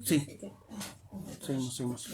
Sí, seguimos.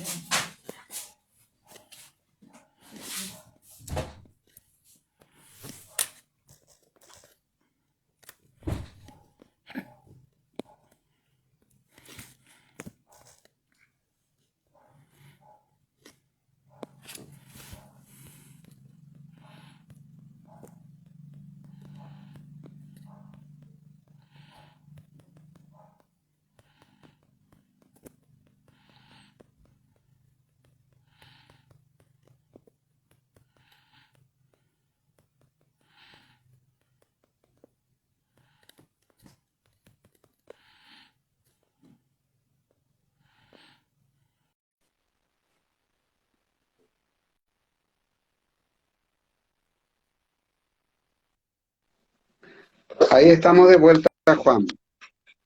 Ahí estamos de vuelta, Juan.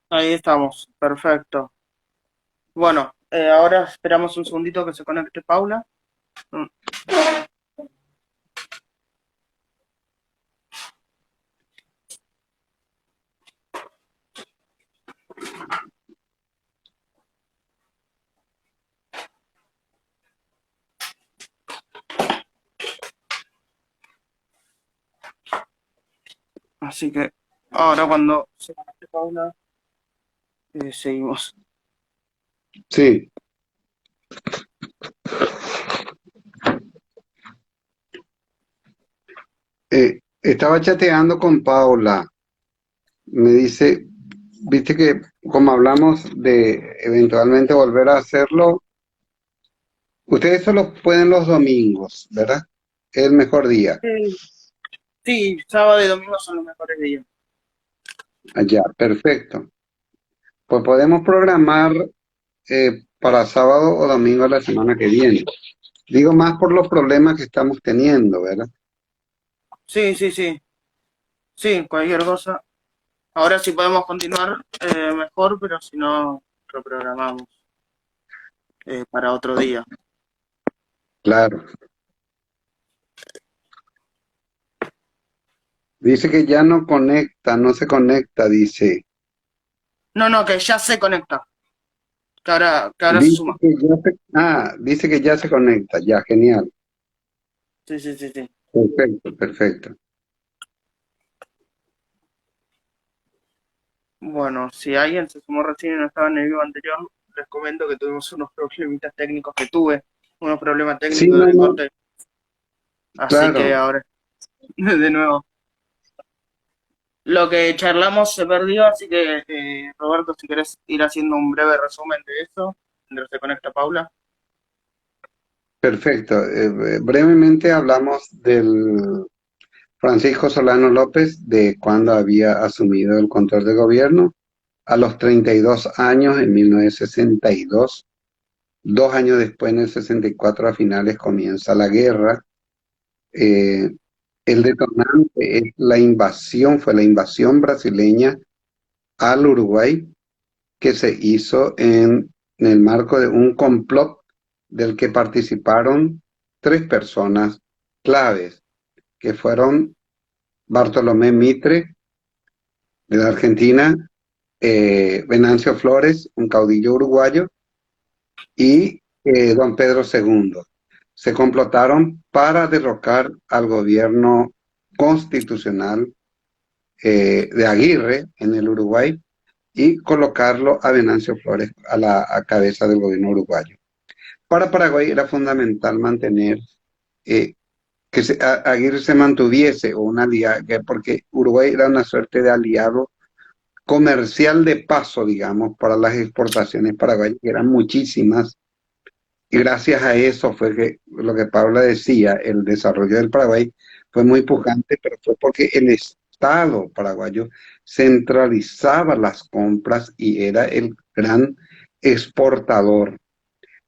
Ahí estamos, perfecto. Bueno, ahora esperamos un segundito que se conecte Paula. Mm, Así que ahora cuando se conecte Paula, seguimos. Sí, estaba chateando con Paula. Me dice, viste que como hablamos de eventualmente volver a hacerlo, ustedes solo pueden los domingos, ¿verdad? Es el mejor día. Sí, sábado y domingo son los mejores días. Allá, perfecto. Pues podemos programar para sábado o domingo la semana que viene. Digo más por los problemas que estamos teniendo, ¿verdad? Sí, sí, sí. Sí, cualquier cosa. Ahora sí podemos continuar mejor, pero si no, lo programamos para otro día. Claro. Dice que ya no conecta, no se conecta, dice. No, no, que ya se conecta, que ahora se Dice suma. que ya se, dice que ya se conecta, ya, genial. Sí, sí, sí, sí. Perfecto, perfecto. Bueno, si alguien se sumó recién y no estaba en el vivo anterior, les comento que tuvimos unos problemitas técnicos que tuve, unos problemas Sí, técnicos no, de no, corte, así que claro, ahora, de nuevo, lo que charlamos se perdió, así que Roberto, si querés ir haciendo un breve resumen de eso, mientras se conecta Paula. perfecto. Brevemente hablamos del Francisco Solano López, de cuando había asumido el control de gobierno a los 32 años en 1962. 2 años después, en el 64, a finales, comienza la guerra. Eh, el detonante es fue la invasión brasileña al Uruguay, que se hizo en el marco de un complot del que participaron tres personas claves, que fueron Bartolomé Mitre, de la Argentina, Venancio Flores, un caudillo uruguayo, y don Pedro II. Se complotaron para derrocar al gobierno constitucional de Aguirre en el Uruguay y colocarlo a Venancio Flores a cabeza del gobierno uruguayo. Para Paraguay era fundamental mantener eh, que Aguirre se mantuviese o una alianza, porque Uruguay era una suerte de aliado comercial de paso, digamos, para las exportaciones paraguayas, que eran muchísimas. Y gracias a eso fue que lo que Paula decía, el desarrollo del Paraguay fue muy pujante, pero fue porque el Estado paraguayo centralizaba las compras y era el gran exportador.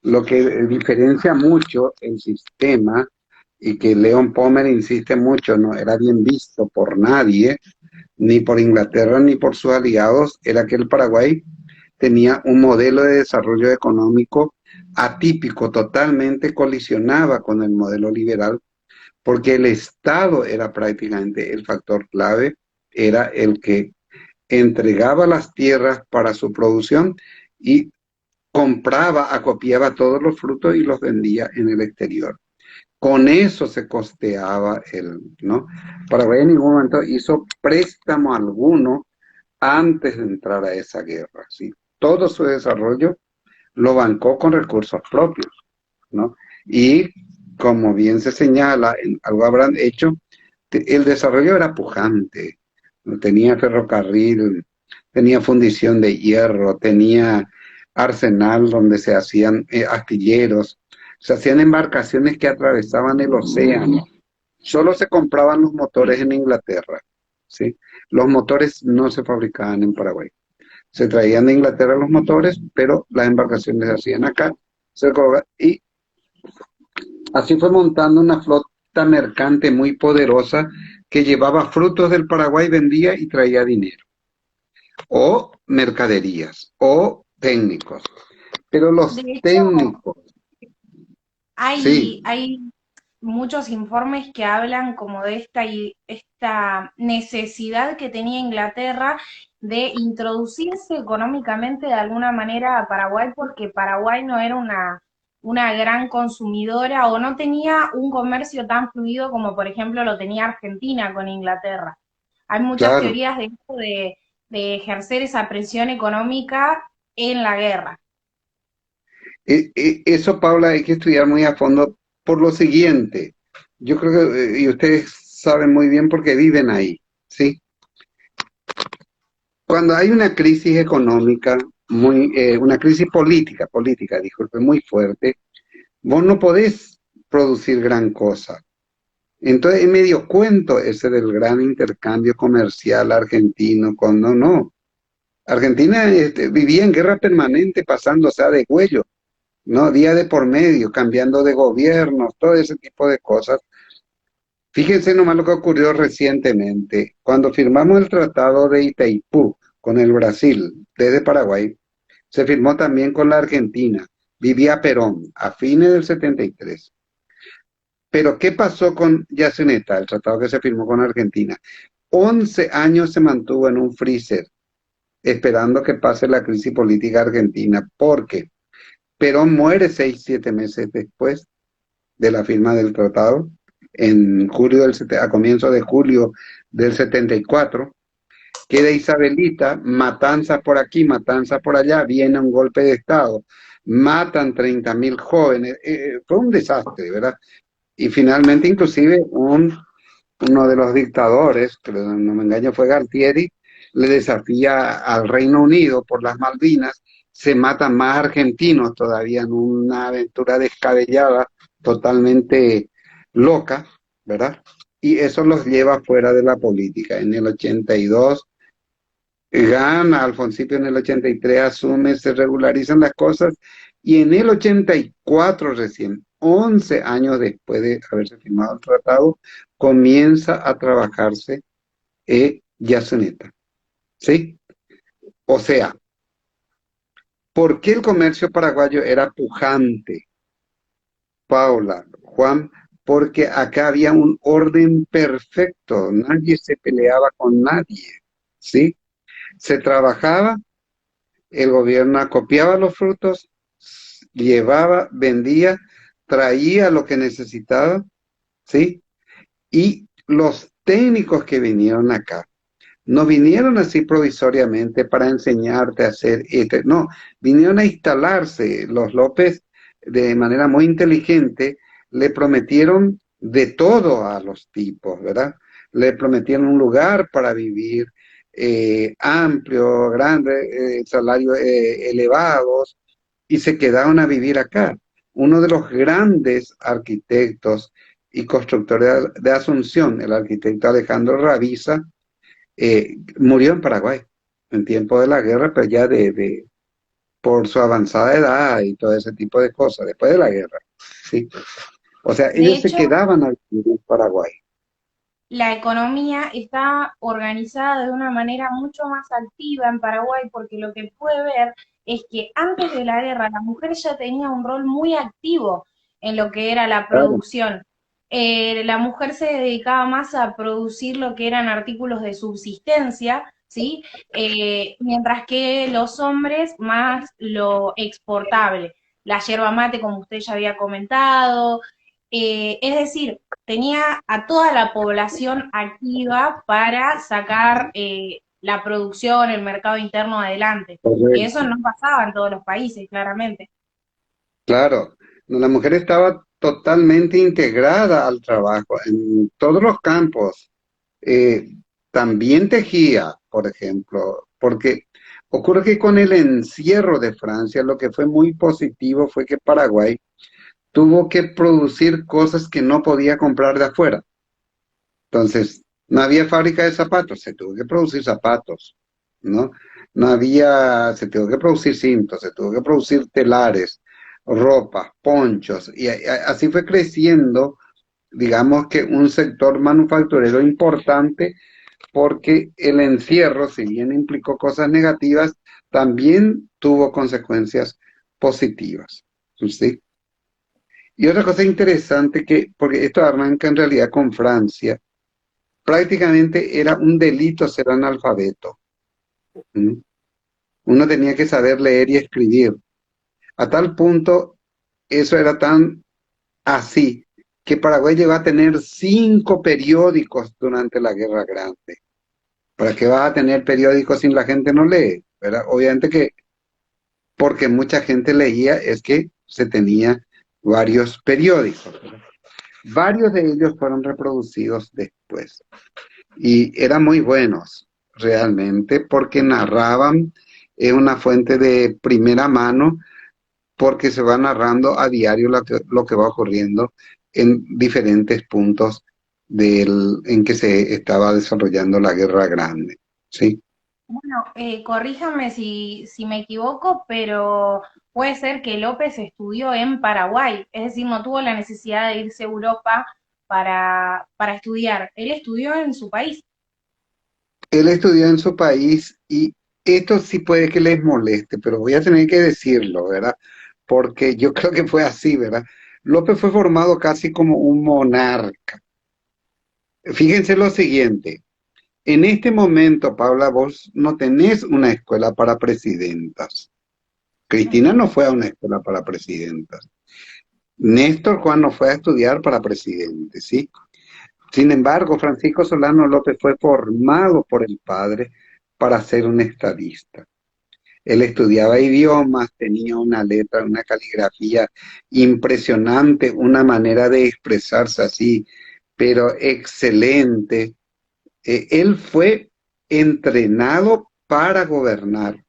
Lo que diferencia mucho el sistema y que Leon Pomer insiste mucho, no era bien visto por nadie, ni por Inglaterra ni por sus aliados, era que el Paraguay tenía un modelo de desarrollo económico atípico, totalmente colisionaba con el modelo liberal, porque el Estado era prácticamente el factor clave, era el que entregaba las tierras para su producción y compraba, acopiaba todos los frutos y los vendía en el exterior. Con eso se costeaba ¿no? Paraguay en ningún momento hizo préstamo alguno antes de entrar a esa guerra, ¿sí? Todo su desarrollo lo bancó con recursos propios, ¿no? Y como bien se señala, algo habrán hecho, el desarrollo era pujante, ¿no? Tenía ferrocarril, tenía fundición de hierro, tenía arsenal donde se hacían astilleros, se hacían embarcaciones que atravesaban el océano. Solo se compraban los motores en Inglaterra, ¿sí? Los motores no se fabricaban en Paraguay. Se traían de Inglaterra los motores, pero las embarcaciones se hacían acá. Y así fue montando una flota mercante muy poderosa que llevaba frutos del Paraguay, vendía y traía dinero, o mercaderías, o técnicos. Pero De los hecho, técnicos, sí, hay muchos informes que hablan como de esta necesidad que tenía Inglaterra de introducirse económicamente de alguna manera a Paraguay porque Paraguay no era una gran consumidora o no tenía un comercio tan fluido como por ejemplo lo tenía Argentina con Inglaterra. Hay muchas claro. teorías de esto de ejercer esa presión económica en la guerra. Eso, Paula, hay que estudiar muy a fondo por lo siguiente. Yo creo que, y ustedes saben muy bien porque viven ahí, ¿sí? Cuando hay una crisis económica, una crisis política, disculpe, muy fuerte, vos no podés producir gran cosa. Entonces, es medio cuento ese del gran intercambio comercial argentino no. Argentina vivía en guerra permanente, pasándose a de cuello, ¿no? Día de por medio, cambiando de gobiernos, todo ese tipo de cosas. Fíjense nomás lo que ocurrió recientemente. Cuando firmamos el Tratado de Itaipú con el Brasil desde Paraguay, se firmó también con la Argentina. Vivía Perón a fines del 73. Pero ¿qué pasó con Yacyretá, el tratado que se firmó con Argentina? 11 años se mantuvo en un freezer, esperando que pase la crisis política argentina, porque Perón muere 6, 7 meses después de la firma del tratado, a comienzos de julio del 74. Queda Isabelita, matanzas por aquí, matanzas por allá, viene un golpe de Estado, matan 30.000 jóvenes, fue un desastre, ¿verdad? Y finalmente inclusive uno de los dictadores, que no me engaño fue Galtieri, le desafía al Reino Unido por las Malvinas, se matan más argentinos todavía en una aventura descabellada, totalmente loca, ¿verdad? Y eso los lleva fuera de la política. En el 82 gana, Alfonsipio en el 83 asume, se regularizan las cosas y en el 84 recién, 11 años después de haberse firmado el tratado, comienza a trabajarse Yacyretá, ¿sí? O sea, ¿por qué el comercio paraguayo era pujante, Paula, Juan? Porque acá había un orden perfecto, nadie se peleaba con nadie, ¿sí? Se trabajaba, el gobierno acopiaba los frutos, llevaba, vendía, traía lo que necesitaba, ¿sí? Y los técnicos que vinieron acá, no vinieron así provisoriamente para enseñarte a hacer esto, no, vinieron a instalarse. Los López, de manera muy inteligente, le prometieron de todo a los tipos, ¿verdad? Le prometieron un lugar para vivir amplio, grande, salarios elevados, y se quedaron a vivir acá. Uno de los grandes arquitectos y constructores de Asunción, el arquitecto Alejandro Raviza, murió en Paraguay en tiempo de la guerra, pero ya por su avanzada edad y todo ese tipo de cosas, después de la guerra, ¿sí? O sea, De ellos se hecho, quedaban a vivir en Paraguay. la economía está organizada de una manera mucho más activa en Paraguay porque lo que puede ver es que antes de la guerra la mujer ya tenía un rol muy activo en lo que era la Claro, producción. La mujer se dedicaba más a producir lo que eran artículos de subsistencia, ¿sí? Mientras que los hombres más lo exportable, la yerba mate, como usted ya había comentado, es decir, tenía a toda la población activa para sacar la producción, el mercado interno adelante. Y eso Correcto. no pasaba en todos los países, claramente. Claro, no, la mujer estaba totalmente integrada al trabajo en todos los campos. Eh, También tejía, por ejemplo, porque ocurre que con el encierro de Francia, lo que fue muy positivo fue que Paraguay tuvo que producir cosas que no podía comprar de afuera. Entonces, no había fábrica de zapatos, se tuvo que producir zapatos, ¿no? No había, se tuvo que producir cintos, se tuvo que producir telares, ropa, ponchos, y así fue creciendo, digamos que un sector manufacturero importante, porque el encierro, si bien implicó cosas negativas, también tuvo consecuencias positivas, ¿sí? Y otra cosa interesante que, porque esto arranca en realidad con Francia, prácticamente era un delito ser analfabeto. ¿Mm? Uno tenía que saber leer y escribir. A tal punto, eso era tan así, que Paraguay llegó a tener 5 periódicos durante la Guerra Grande. ¿Para qué vas a tener periódicos si la gente no lee? ¿Verdad? Obviamente que porque mucha gente leía es que se tenía varios periódicos, ¿verdad? Varios de ellos fueron reproducidos después. Y eran muy buenos, realmente, porque narraban una fuente de primera mano, porque se va narrando a diario lo que va ocurriendo en diferentes puntos en que se estaba desarrollando la Guerra Grande, ¿sí? Bueno, corríjame si me equivoco, pero puede ser que López estudió en Paraguay, es decir, no tuvo la necesidad de irse a Europa para estudiar. Él estudió en su país. Él estudió en su país y esto sí puede que les moleste, pero voy a tener que decirlo, ¿verdad? Porque yo creo que fue así, ¿verdad? López fue formado casi como un monarca. Fíjense lo siguiente, en este momento, Paula, vos no tenés una escuela para presidentas. Cristina no fue a una escuela para presidentas. Néstor Juan no fue a estudiar para presidente, ¿sí? Sin embargo, Francisco Solano López fue formado por el padre para ser un estadista. Él estudiaba idiomas, tenía una letra, una caligrafía impresionante, una manera de expresarse así, pero excelente. Él fue entrenado para gobernar.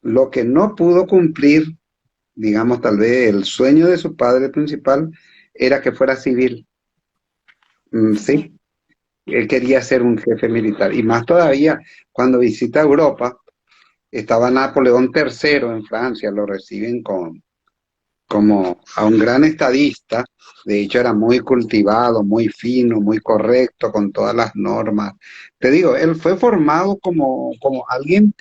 Lo que no pudo cumplir, digamos, tal vez el sueño de su padre principal, era que fuera civil. Sí. ¿Sí? Él quería ser un jefe militar. Y más todavía, cuando visita Europa, estaba Napoleón III en Francia, lo reciben como a un gran estadista. De hecho, era muy cultivado, muy fino, muy correcto, con todas las normas. Te digo, él fue formado como alguien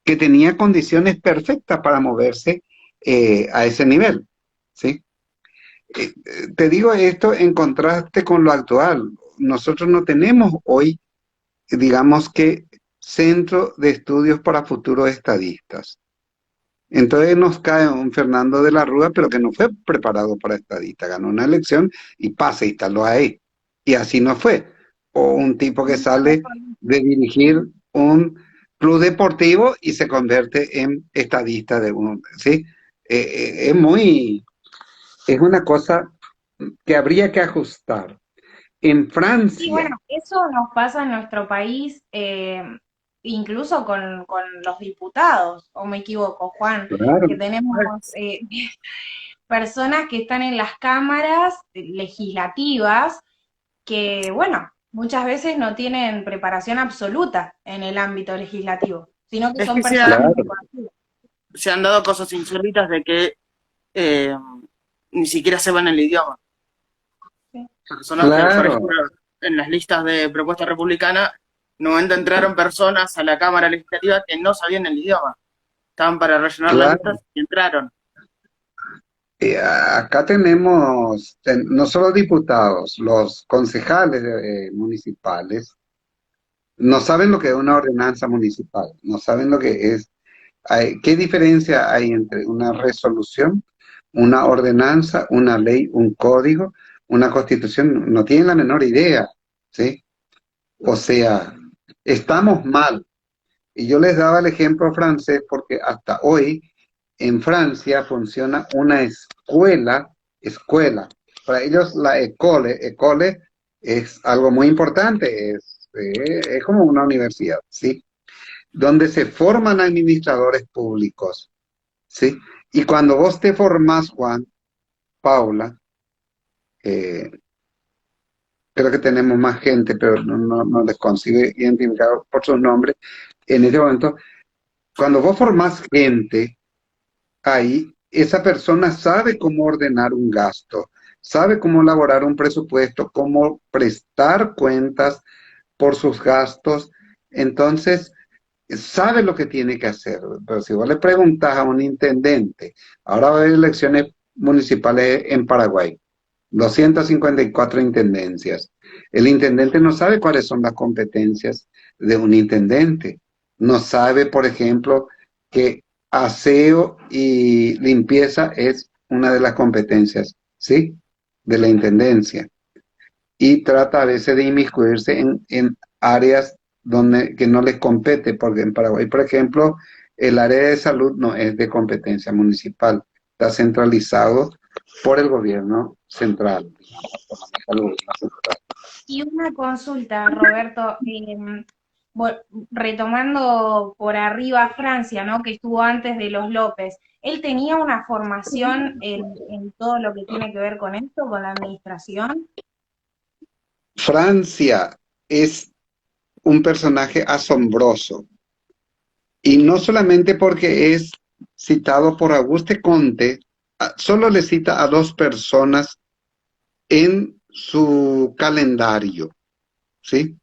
que tenía condiciones perfectas para moverse a ese nivel, ¿sí? Te digo esto en contraste con lo actual. Nosotros no tenemos hoy, digamos que, centro de estudios para futuros estadistas. Entonces nos cae un Fernando de la Rúa, pero que no fue preparado para estadista. Ganó una elección y pasa, instaló ahí. Y así no fue. O un tipo que sale de dirigir un club deportivo y se convierte en estadista de uno, ¿sí? Es es una cosa que habría que ajustar. En Sí, Francia, bueno, eso nos pasa en nuestro país, incluso con los diputados, o me equivoco, Juan, claro, que tenemos personas que están en las cámaras legislativas que, bueno, muchas veces no tienen preparación absoluta en el ámbito legislativo, sino que Es son que personas claro, desconocidas. se han dado cosas insólitas de que eh, ni siquiera sepan el idioma. Sí. Personas que, por claro, ejemplo, en las listas de propuesta republicana, no momento entraron personas a la Cámara Legislativa que no sabían el idioma. Estaban para rellenar las claro. listas y entraron. Acá tenemos no solo diputados, los concejales municipales No saben lo que es una ordenanza municipal, no saben lo que es. ¿Qué diferencia hay entre una resolución, una ordenanza, una ley, un código, una constitución? No tienen la menor idea, ¿sí? O sea, estamos mal. Y yo les daba el ejemplo francés porque hasta hoy en Francia funciona una escuela. Para ellos la école es algo muy importante, es como una universidad, ¿sí? Donde se forman administradores públicos, ¿sí? Y cuando vos te formás, Juan, Paula, eh, creo que tenemos más gente, pero no les consigo identificar por sus nombres, en este momento, cuando vos formás gente, ahí esa persona sabe cómo ordenar un gasto, sabe cómo elaborar un presupuesto, cómo prestar cuentas por sus gastos, entonces sabe lo que tiene que hacer. Pero si vos le preguntas a un intendente, ahora va a haber elecciones municipales en Paraguay, 254 intendencias. El intendente no sabe cuáles son las competencias de un intendente. No sabe, por ejemplo, que aseo y limpieza es una de las competencias, ¿sí? De la intendencia. Y trata a veces de inmiscuirse en áreas que no les compete, porque en Paraguay, por ejemplo, el área de salud no es de competencia municipal, está centralizado por el gobierno central, digamos, por el gobierno central. Y una consulta, Roberto, retomando por arriba Francia, ¿no? Que estuvo antes de los López, ¿él tenía una formación en todo lo que tiene que ver con esto, con la administración? Francia es un personaje asombroso, y no solamente porque es citado por Auguste Comte, solo le cita a dos personas en su calendario, ¿sí?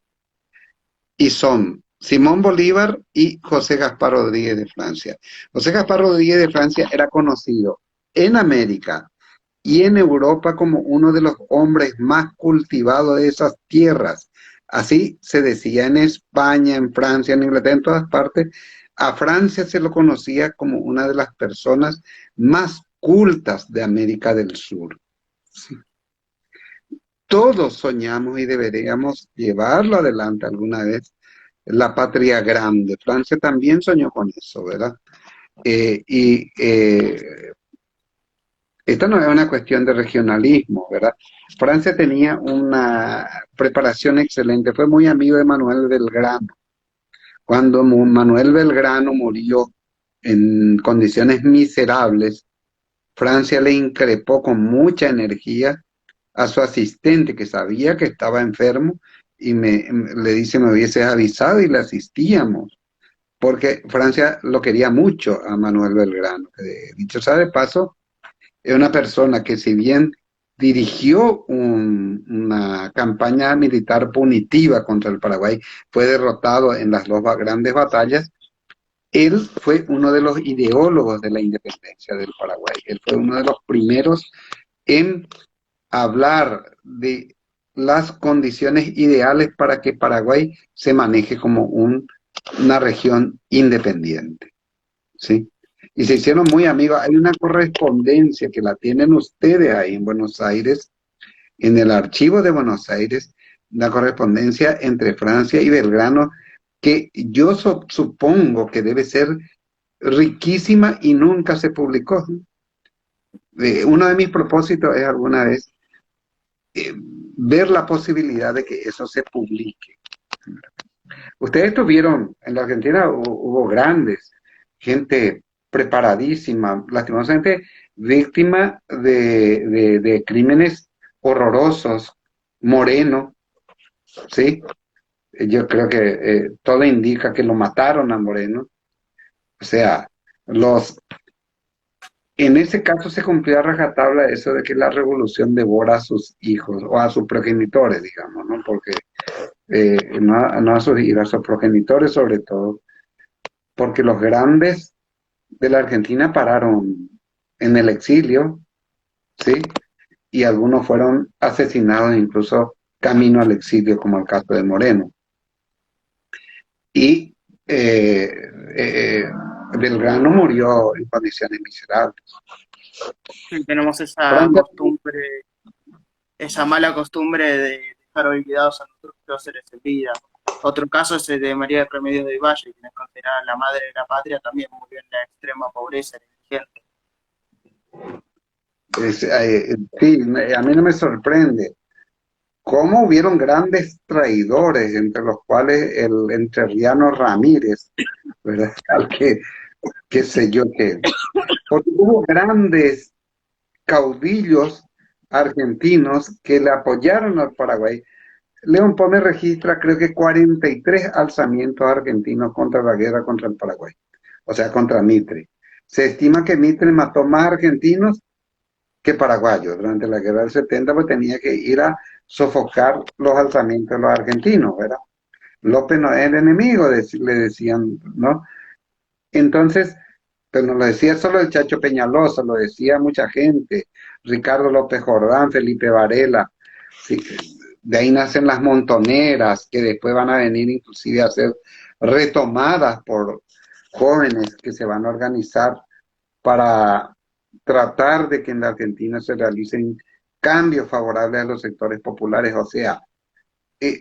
Y son Simón Bolívar y José Gaspar Rodríguez de Francia. José Gaspar Rodríguez de Francia era conocido en América y en Europa como uno de los hombres más cultivados de esas tierras. Así se decía en España, en Francia, en Inglaterra, en todas partes. A Francia se lo conocía como una de las personas más cultas de América del Sur. Sí. Todos soñamos y deberíamos llevarlo adelante alguna vez. La patria grande. Francia también soñó con eso, ¿verdad? Y esta no es una cuestión de regionalismo, ¿verdad? Francia tenía una preparación excelente, fue muy amigo de Manuel Belgrano. Cuando Manuel Belgrano murió en condiciones miserables, Francia le increpó con mucha energía a su asistente que sabía que estaba enfermo y le dice, me hubieses avisado y le asistíamos, porque Francia lo quería mucho a Manuel Belgrano. Dicho sea de paso, es una persona que si bien dirigió una campaña militar punitiva contra el Paraguay, fue derrotado en las dos grandes batallas, él fue uno de los ideólogos de la independencia del Paraguay. Él fue uno de los primeros en hablar de las condiciones ideales para que Paraguay se maneje como una región independiente, ¿sí? Y se hicieron muy amigos. Hay una correspondencia que la tienen ustedes ahí en Buenos Aires, en el archivo de Buenos Aires, una correspondencia entre Francia y Belgrano, que yo supongo que debe ser riquísima y nunca se publicó. Uno de mis propósitos es alguna vez ver la posibilidad de que eso se publique. Ustedes tuvieron, en la Argentina hubo grandes, gente preparadísima, lastimosamente víctima de crímenes horrorosos, Moreno, ¿sí? Yo creo que todo indica que lo mataron a Moreno. O sea, en ese caso se cumplió a rajatabla eso de que la revolución devora a sus hijos o a sus progenitores, digamos, ¿no? Porque no a sus hijos, a sus progenitores sobre todo, porque los grandes de la Argentina pararon en el exilio, ¿sí? Y algunos fueron asesinados incluso camino al exilio, como el caso de Moreno. y Belgrano murió en condiciones miserables. Sí, tenemos esa Francia, costumbre, esa mala costumbre de dejar olvidados a nuestros próceres en vida. Otro caso es el de María de Remedios del Valle, quien es considerada la madre de la patria, también murió en la extrema pobreza indigente. sí, a mí no me sorprende cómo hubieron grandes traidores, entre los cuales el entrerriano Ramírez, ¿verdad? Al que, qué sé yo qué. Porque hubo grandes caudillos argentinos que le apoyaron al Paraguay. León Pone registra, creo que 43 alzamientos argentinos contra la guerra contra el Paraguay, o sea, contra Mitre. Se estima que Mitre mató más argentinos que paraguayos durante la guerra del 70, pues tenía que ir a sofocar los alzamientos de los argentinos, ¿verdad? López no es el enemigo, le decían, ¿no? Entonces, pero no lo decía solo el Chacho Peñalosa, lo decía mucha gente, Ricardo López Jordán, Felipe Varela, sí, de ahí nacen las montoneras, que después van a venir inclusive a ser retomadas por jóvenes que se van a organizar para tratar de que en la Argentina se realicen cambios favorables a los sectores populares. O sea,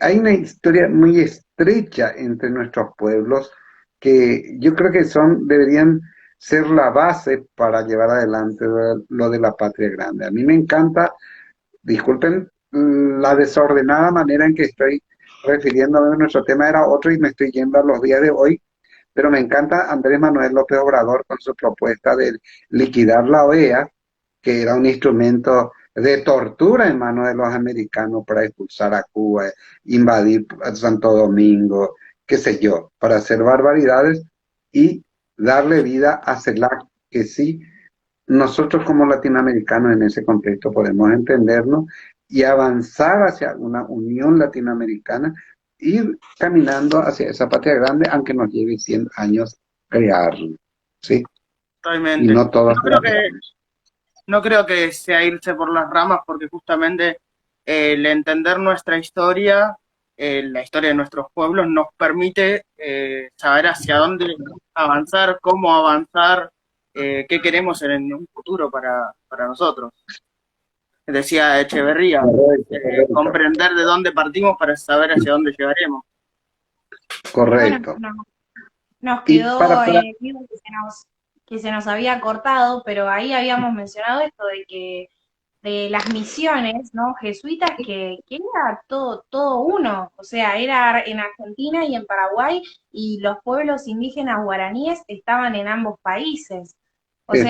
hay una historia muy estrecha entre nuestros pueblos que yo creo que deberían ser la base para llevar adelante lo de la patria grande. A mí me encanta, disculpen la desordenada manera en que estoy refiriéndome a nuestro tema, era otro y me estoy yendo a los días de hoy, pero me encanta Andrés Manuel López Obrador con su propuesta de liquidar la OEA, que era un instrumento de tortura en manos de los americanos para expulsar a Cuba, invadir Santo Domingo, qué sé yo, para hacer barbaridades y darle vida a CELAC, que sí, nosotros como latinoamericanos en ese contexto podemos entendernos y avanzar hacia una unión latinoamericana, ir caminando hacia esa patria grande, aunque nos lleve 100 años crearlo, ¿sí? Y Totalmente. no todos No creo que sea irse por las ramas, porque justamente el entender nuestra historia, la historia de nuestros pueblos, nos permite saber hacia dónde avanzar, cómo avanzar, qué queremos en un futuro para nosotros. Decía Echeverría, correcto, correcto, comprender de dónde partimos para saber hacia dónde llegaremos. Bueno, correcto. nos Y quedó, para digo que se nos había cortado, pero ahí habíamos mencionado esto de que de las misiones, ¿no? Jesuitas que era todo, todo uno, o sea, era en Argentina y en Paraguay, y los pueblos indígenas guaraníes estaban en ambos países. O sea,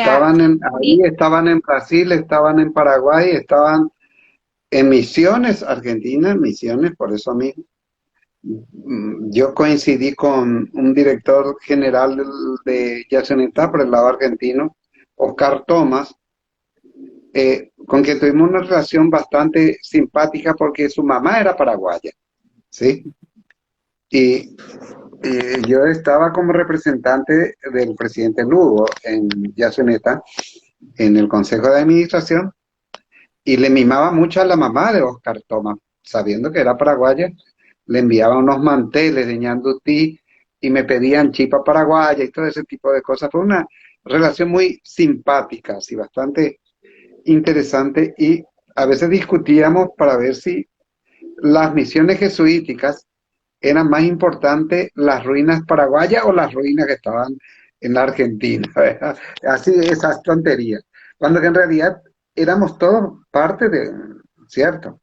ahí estaban en Brasil, estaban en Paraguay, estaban en Misiones, Argentina, en Misiones, por eso mismo. Yo coincidí con un director general de Yacyretá por el lado argentino, Oscar Tomás, con quien tuvimos una relación bastante simpática porque su mamá era paraguaya, ¿sí? Y yo estaba como representante del presidente Lugo en Yacyretá, en el consejo de administración, y le mimaba mucho a la mamá de Oscar Tomás, sabiendo que era paraguaya, le enviaba unos manteles de ñandutí y me pedían chipa paraguaya y todo ese tipo de cosas. Fue una relación muy simpática, así bastante interesante, y a veces discutíamos para ver si las misiones jesuíticas eran más importantes las ruinas paraguayas o las ruinas que estaban en la Argentina, ¿verdad? Así, esas tonterías. Cuando que en realidad éramos todos parte de, ¿cierto?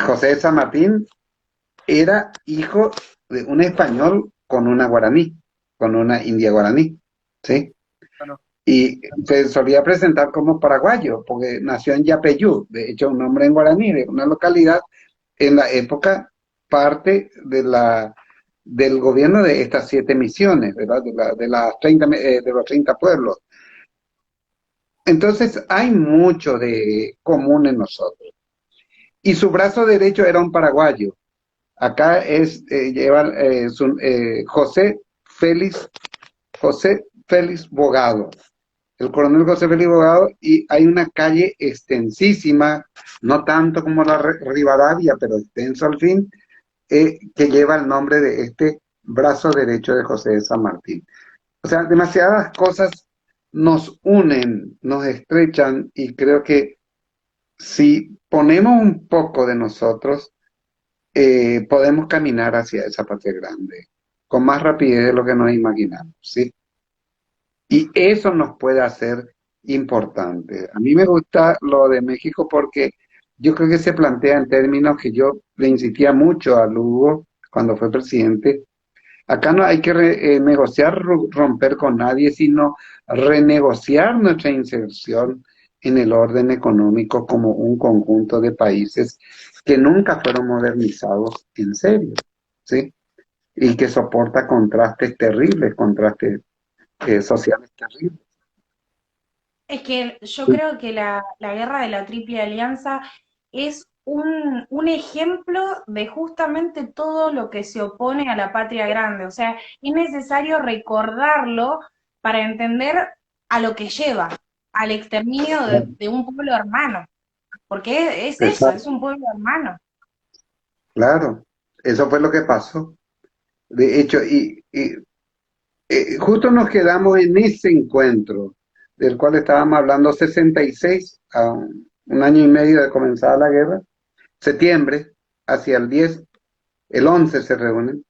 José de San Martín era hijo de un español con una guaraní, con una india guaraní, ¿sí? Bueno, Y se solía presentar como paraguayo, porque nació en Yapeyú, de hecho un nombre en guaraní, de una localidad en la época parte del gobierno de estas 7 misiones, ¿verdad? Las 30, de los 30 pueblos. Entonces hay mucho de común en nosotros. Y su brazo derecho era un paraguayo. Acá José Félix Bogado, el coronel José Félix Bogado, y hay una calle extensísima, no tanto como la Rivadavia, pero extenso al fin, que lleva el nombre de este brazo derecho de José de San Martín. O sea, demasiadas cosas nos unen, nos estrechan y creo que si ponemos un poco de nosotros, podemos caminar hacia esa patria grande con más rapidez de lo que nos imaginamos, ¿sí? Y eso nos puede hacer importante. A mí me gusta lo de México porque yo creo que se plantea en términos que yo le insistía mucho a Lugo cuando fue presidente. Acá no hay que negociar, romper con nadie, sino renegociar nuestra inserción en el orden económico como un conjunto de países que nunca fueron modernizados en serio, ¿sí? Y que soporta contrastes terribles, contrastes sociales terribles. Es que yo creo que la guerra de la Triple Alianza es un ejemplo de justamente todo lo que se opone a la patria grande. O sea, es necesario recordarlo para entender a lo que lleva, al exterminio de un pueblo hermano. Porque es eso, Exacto, es un pueblo hermano. claro, eso fue lo que pasó. De hecho, justo nos quedamos en ese encuentro del cual estábamos hablando 66, a un año y medio de comenzada la guerra, septiembre, hacia el 10, el 11 se reúnen,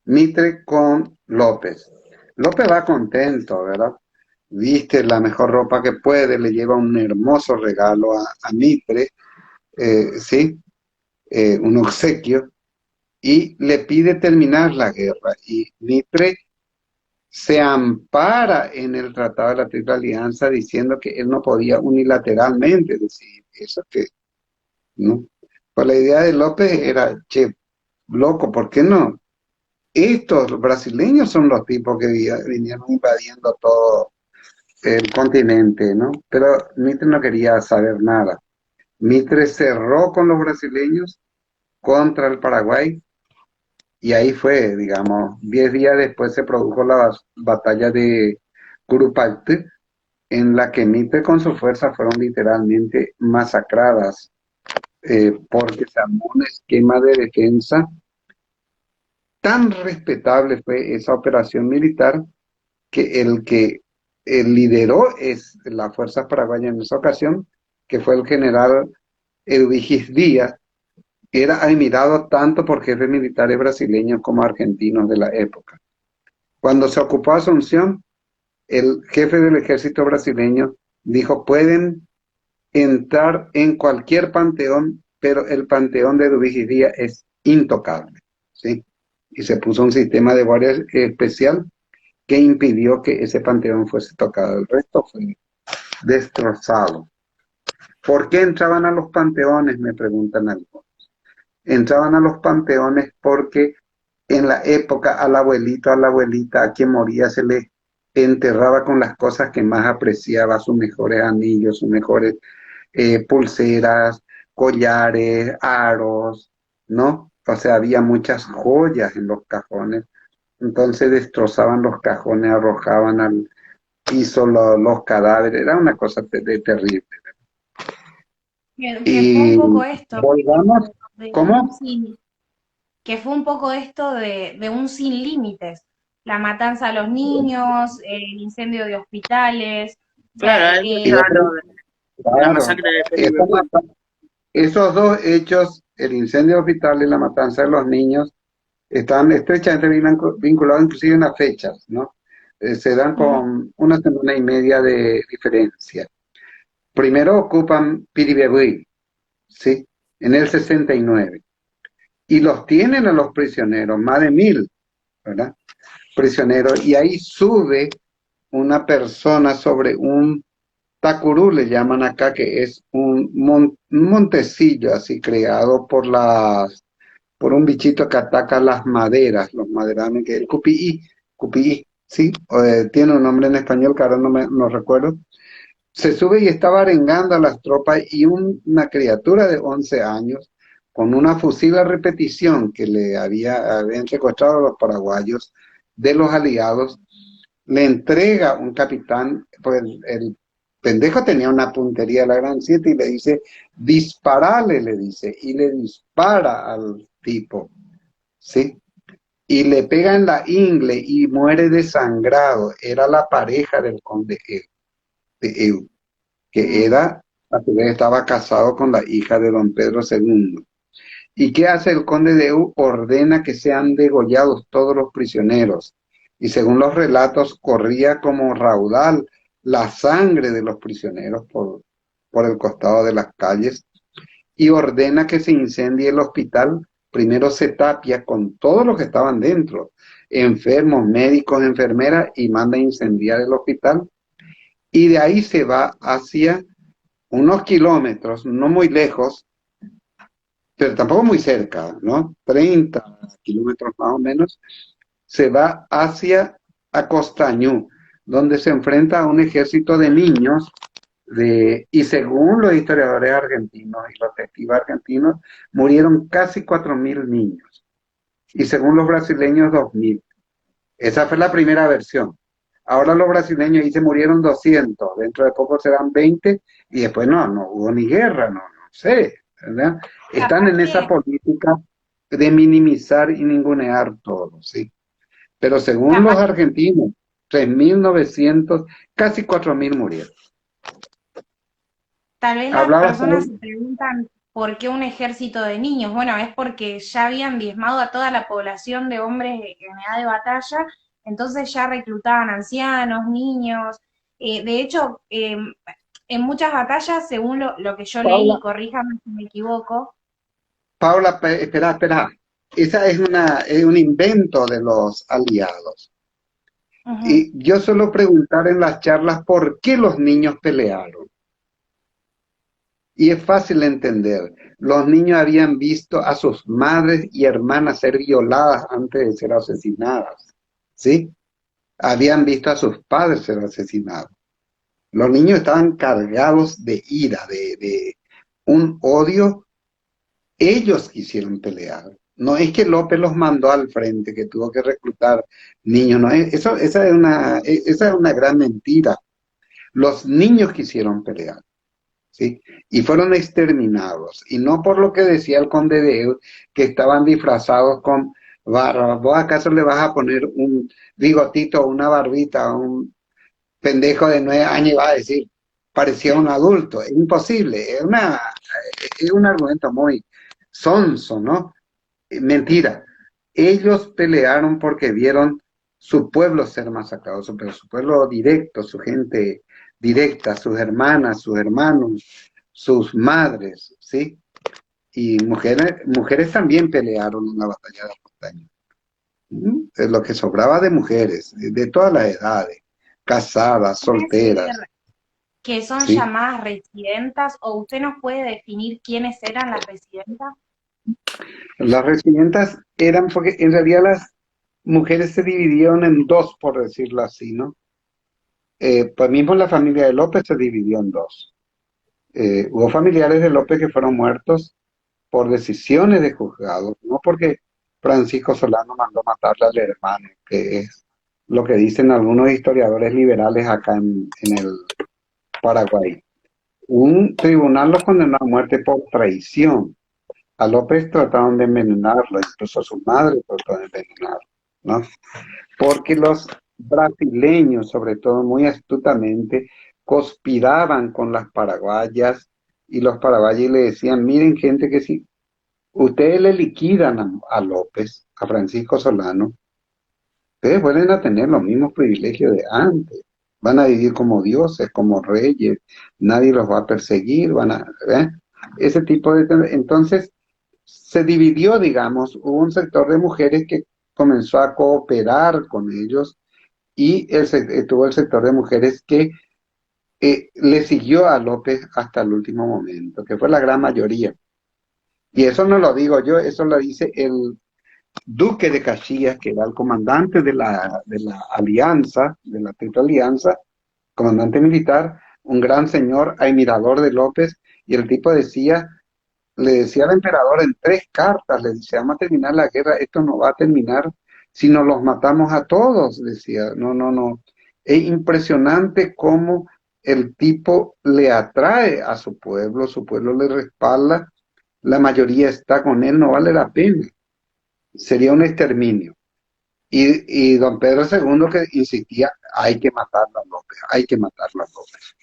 Mitre con López. López va contento, ¿verdad? Viste la mejor ropa que puede, le lleva un hermoso regalo a Mitre, ¿sí? Un obsequio, y le pide terminar la guerra. Y Mitre se ampara en el Tratado de la Triple Alianza diciendo que él no podía unilateralmente decidir eso, que no. Pues la idea de López era, che, loco, ¿por qué no? Estos los brasileños son los tipos que vinieron invadiendo todo el continente, ¿no? Pero Mitre no quería saber nada. Mitre cerró con los brasileños contra el Paraguay y ahí fue, digamos, 10 días después se produjo la batalla de Curupayty, en la que Mitre con su fuerza fueron literalmente masacradas, porque se armó un esquema de defensa. Tan respetable fue esa operación militar que lideró es las fuerzas paraguayas en esa ocasión, que fue el general Edwigis Díaz, que era admirado tanto por jefes militares brasileños como argentinos de la época. Cuando se ocupó Asunción, el jefe del ejército brasileño dijo, pueden entrar en cualquier panteón, pero el panteón de Edwigis Díaz es intocable, ¿sí? Y se puso un sistema de guardia especial que impidió que ese panteón fuese tocado. El resto fue destrozado. ¿Por qué entraban a los panteones? Me preguntan algunos. Entraban a los panteones porque en la época al abuelito, a la abuelita, a quien moría se le enterraba con las cosas que más apreciaba, sus mejores anillos, sus mejores pulseras, collares, aros, ¿no? O sea, había muchas joyas en los cajones. Entonces destrozaban los cajones, arrojaban al piso los cadáveres, era una cosa terrible. Que fue un Y poco esto, volvamos, de un ¿cómo? que fue un poco esto de un sin límites, la matanza a los niños, el incendio de hospitales, o sea, Claro, eso ya lo de la Claro, masacre de esa Pelibegüe. esos dos hechos, el incendio hospital y la matanza de los niños, están estrechamente vinculados inclusive en las fechas, ¿no? Se dan ujú, con una semana y media de diferencia. Primero ocupan Piribebui, ¿sí? En el 69. Y los tienen a los prisioneros, más de 1000, ¿verdad? Prisioneros. Y ahí sube una persona sobre un tacurú, le llaman acá, que es un montecillo así creado por un bichito que ataca las maderas, los maderames, que es el cupií, ¿sí? Tiene un nombre en español que ahora no recuerdo. Se sube y estaba arengando a las tropas y una criatura de 11 años con una fusil a repetición que habían secuestrado a los paraguayos de los aliados, le entrega un capitán, pues el pendejo tenía una puntería de la gran siete y le dice, disparale, le dice, y le dispara al tipo, ¿sí? y le pega en la ingle y muere desangrado. Era la pareja del conde de Eu, que Mm. era, a su vez estaba casado con la hija de don Pedro II. ¿Y qué hace el conde de Eu? Ordena que sean degollados todos los prisioneros. Y según los relatos, corría como raudal la sangre de los prisioneros por el costado de las calles y ordena que se incendie el hospital. Primero se tapia con todos los que estaban dentro, enfermos, médicos, enfermeras, y manda a incendiar el hospital. Y de ahí se va hacia unos kilómetros, no muy lejos, pero tampoco muy cerca, ¿no? 30 kilómetros más o menos, se va hacia Acostañú, donde se enfrenta a un ejército de niños y según los historiadores argentinos y los testigos argentinos, murieron casi 4.000 niños. Y según los brasileños, 2.000. Esa fue la primera versión. Ahora los brasileños dicen murieron 200, dentro de poco serán 20, y después no hubo ni guerra, no sé, ¿verdad? Están Capaz en esa que, política de minimizar y ningunear todo, ¿sí? Pero según los capaz argentinos, 3.900, casi 4.000 murieron. Tal vez las Hablaba personas Paul, se preguntan por qué un ejército de niños. Bueno, es porque ya habían diezmado a toda la población de hombres en edad de batalla, entonces ya reclutaban ancianos, niños. De hecho, en muchas batallas, según lo que yo leí, Paula, corríjame si me equivoco. Espera. Esa es un invento de los aliados. Ujú. Y yo suelo preguntar en las charlas por qué los niños pelearon. Y es fácil entender. Los niños habían visto a sus madres y hermanas ser violadas antes de ser asesinadas. ¿Sí? Habían visto a sus padres ser asesinados. Los niños estaban cargados de ira, de un odio. Ellos quisieron pelear. No es que López los mandó al frente, que tuvo que reclutar niños. No, esa es una gran mentira. Los niños quisieron pelear, ¿sí? Y fueron exterminados. Y no por lo que decía el conde de Eu, que estaban disfrazados con barba. ¿Vos acaso le vas a poner un bigotito o una barbita a un pendejo de 9 años y vas a decir, parecía un adulto? Es imposible. Es un argumento muy sonso, ¿no? Mentira. Ellos pelearon porque vieron su pueblo ser masacrado, pero su pueblo directo, su gente directa, sus hermanas, sus hermanos, sus madres, ¿sí? Y mujeres también pelearon en la batalla de Montaña. Es lo que sobraba de mujeres, de todas las edades, casadas, Puede ser solteras, que son ¿sí? llamadas residentas, o usted nos puede definir quiénes eran las residentas. Las residentas eran porque en realidad las mujeres se dividieron en dos, por decirlo así, ¿no? Pues mismo la familia de López se dividió en dos. Hubo familiares de López que fueron muertos por decisiones de juzgados, no porque Francisco Solano mandó matarle al hermano, que es lo que dicen algunos historiadores liberales acá en el Paraguay. Un tribunal los condenó a muerte por traición. A López trataron de envenenarlo, incluso a su madre trató de envenenarlo, ¿no? Porque los brasileños, sobre todo muy astutamente, conspiraban con las paraguayas y los paraguayos le decían, miren gente que si ustedes le liquidan a López, a Francisco Solano, ustedes vuelven a tener los mismos privilegios de antes, van a vivir como dioses, como reyes, nadie los va a perseguir, ¿eh? Ese tipo de... Entonces, se dividió, digamos, hubo un sector de mujeres que comenzó a cooperar con ellos y tuvo el sector de mujeres que le siguió a López hasta el último momento, que fue la gran mayoría. Y eso no lo digo yo, eso lo dice el duque de Caxias, que era el comandante de la alianza, de la Triple Alianza, comandante militar, un gran señor, admirador de López, y el tipo le decía al emperador en 3 cartas, le decía, vamos a terminar la guerra, esto no va a terminar si no los matamos a todos, decía, no. Es impresionante cómo el tipo le atrae a su pueblo le respalda, la mayoría está con él, no vale la pena, sería un exterminio. Y don Pedro II que insistía, hay que matarlo a López, hay que matarlo a López.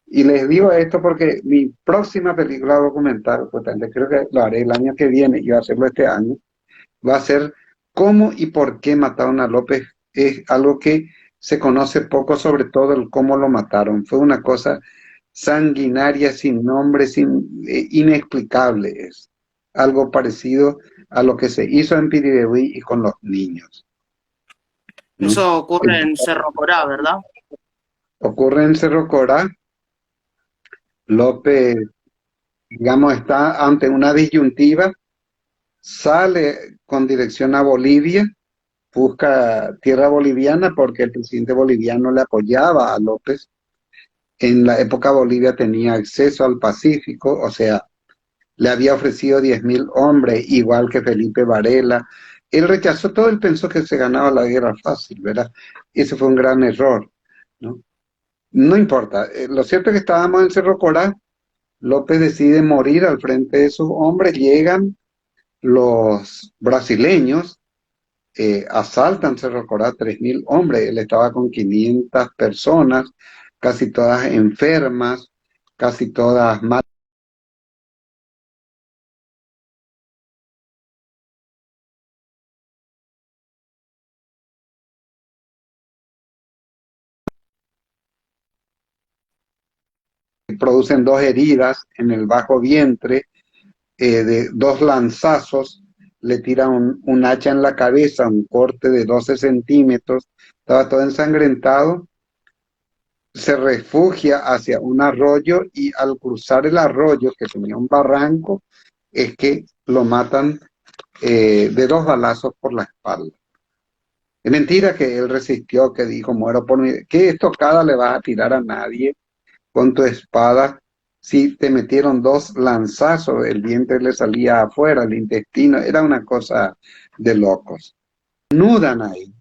Y les digo esto porque mi próxima película documental, justamente creo que lo haré el año que viene y va a hacerlo este año, va a ser cómo y por qué mataron a López. Es algo que se conoce poco, sobre todo el cómo lo mataron. Fue una cosa sanguinaria, sin nombre, inexplicable. Es algo parecido a lo que se hizo en Piribebuy y con los niños, ¿no? Eso ocurre en Cerro Corá, ¿verdad? Ocurre en Cerro Corá. López, digamos, está ante una disyuntiva, sale con dirección a Bolivia, busca tierra boliviana porque el presidente boliviano le apoyaba a López. En la época Bolivia tenía acceso al Pacífico, o sea, le había ofrecido 10.000 hombres, igual que Felipe Varela. Él rechazó todo, él pensó que se ganaba la guerra fácil, ¿verdad? Ese fue un gran error, ¿no? No importa, lo cierto es que estábamos en Cerro Corá, López decide morir al frente de sus hombres, llegan los brasileños, asaltan Cerro Corá, 3.000 hombres, él estaba con 500 personas, casi todas enfermas, casi todas mal. Producen dos heridas en el bajo vientre, de dos lanzazos, le tira un hacha en la cabeza, un corte de 12 centímetros, estaba todo ensangrentado, se refugia hacia un arroyo y al cruzar el arroyo, que tenía un barranco, es que lo matan de dos balazos por la espalda. Es mentira que él resistió, que dijo, muero por mi... ¿Qué estocada le vas a tirar a nadie con tu espada si te metieron dos lanzazos? El diente le salía afuera, el intestino, era una cosa de locos. Nudan ahí,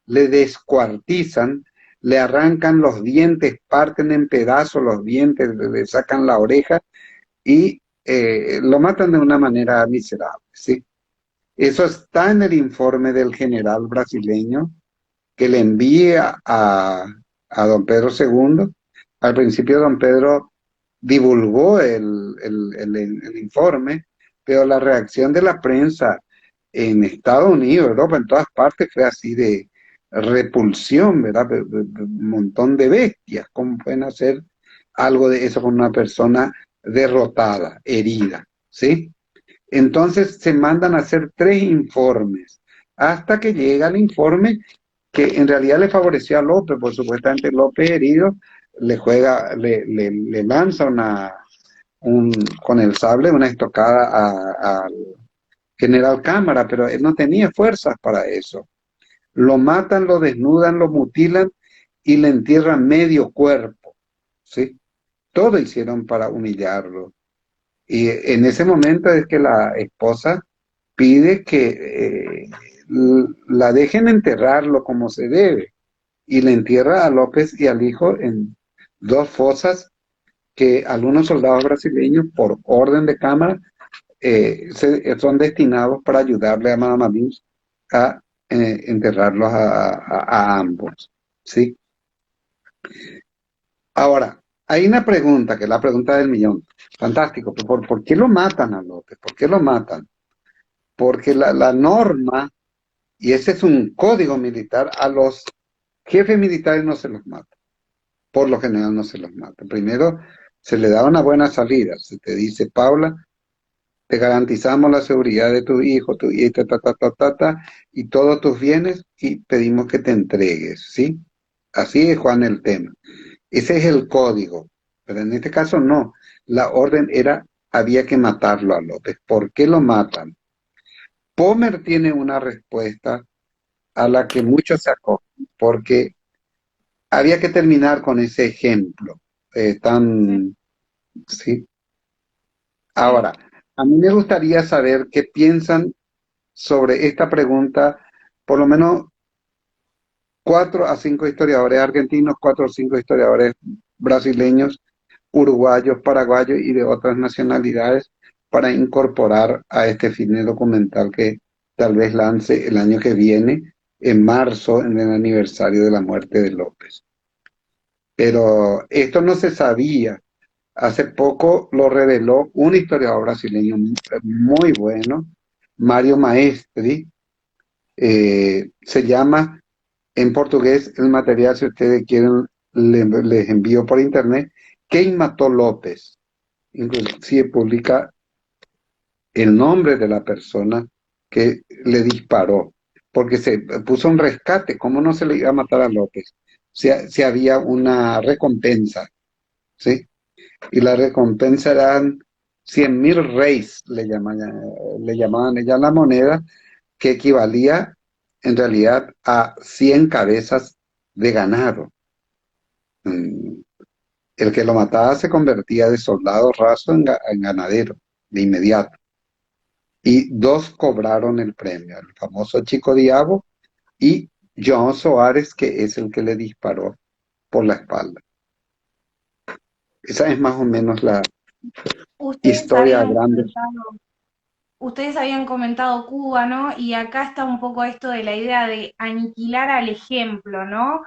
le descuartizan, le arrancan los dientes, parten en pedazos los dientes, le sacan la oreja y lo matan de una manera miserable, ¿sí? Eso está en el informe del general brasileño que le envía a don Pedro II. Al principio don Pedro divulgó el informe, pero la reacción de la prensa en Estados Unidos, Europa, en todas partes fue así de repulsión, ¿verdad? Un montón de bestias, ¿cómo pueden hacer algo de eso con una persona derrotada, herida? ¿Sí? Entonces se mandan a hacer 3 informes, hasta que llega el informe que en realidad le favoreció a López, por supuestamente López herido, le lanza con el sable una estocada al general Cámara, pero él no tenía fuerzas para eso. Lo matan, lo desnudan, lo mutilan y le entierran medio cuerpo, ¿sí? Todo hicieron para humillarlo. Y en ese momento es que la esposa pide que la dejen enterrarlo como se debe, y le entierra a López y al hijo en 2 fosas que algunos soldados brasileños, por orden de Cámara, son destinados para ayudarle a Madamadís a enterrarlos a ambos, ¿sí? Ahora, hay una pregunta, que es la pregunta del millón. Fantástico, ¿por qué lo matan a López? ¿Por qué lo matan? Porque la norma, y ese es un código militar, a los jefes militares no se los mata. Por lo general no se los mata. Primero se le da una buena salida. Se te dice, Paula, te garantizamos la seguridad de tu hijo, y y todos tus bienes, y pedimos que te entregues, ¿sí? Así es, Juan, el tema. Ese es el código. Pero en este caso no. La orden era, había que matarlo a López. ¿Por qué lo matan? Pomer tiene una respuesta a la que muchos se acogen, porque había que terminar con ese ejemplo Sí, tan... ¿sí? Ahora, a mí me gustaría saber qué piensan sobre esta pregunta, por lo menos 4 a 5 historiadores argentinos, 4 o 5 historiadores brasileños, uruguayos, paraguayos y de otras nacionalidades, para incorporar a este filme documental que tal vez lance el año que viene, en marzo, en el aniversario de la muerte de López. Pero esto no se sabía. Hace poco lo reveló un historiador brasileño muy bueno, Mario Maestri. Se llama en portugués el material, si ustedes quieren, les envío por internet. ¿Quién mató López? Inclusive publica el nombre de la persona que le disparó, porque se puso un rescate. ¿Cómo no se le iba a matar a López? Si había una recompensa, ¿sí? Y la recompensa eran 100.000 reis, le llamaban ella la moneda, que equivalía en realidad a 100 cabezas de ganado. Mm, El que lo mataba se convertía de soldado raso en ganadero, de inmediato. Y dos cobraron el premio, el famoso Chico Diabo y João Soares, que es el que le disparó por la espalda. Esa es más o menos la Ustedes historia habían grande. comentado Ustedes habían comentado Cuba, ¿no? Y acá está un poco esto de la idea de aniquilar al ejemplo, ¿no?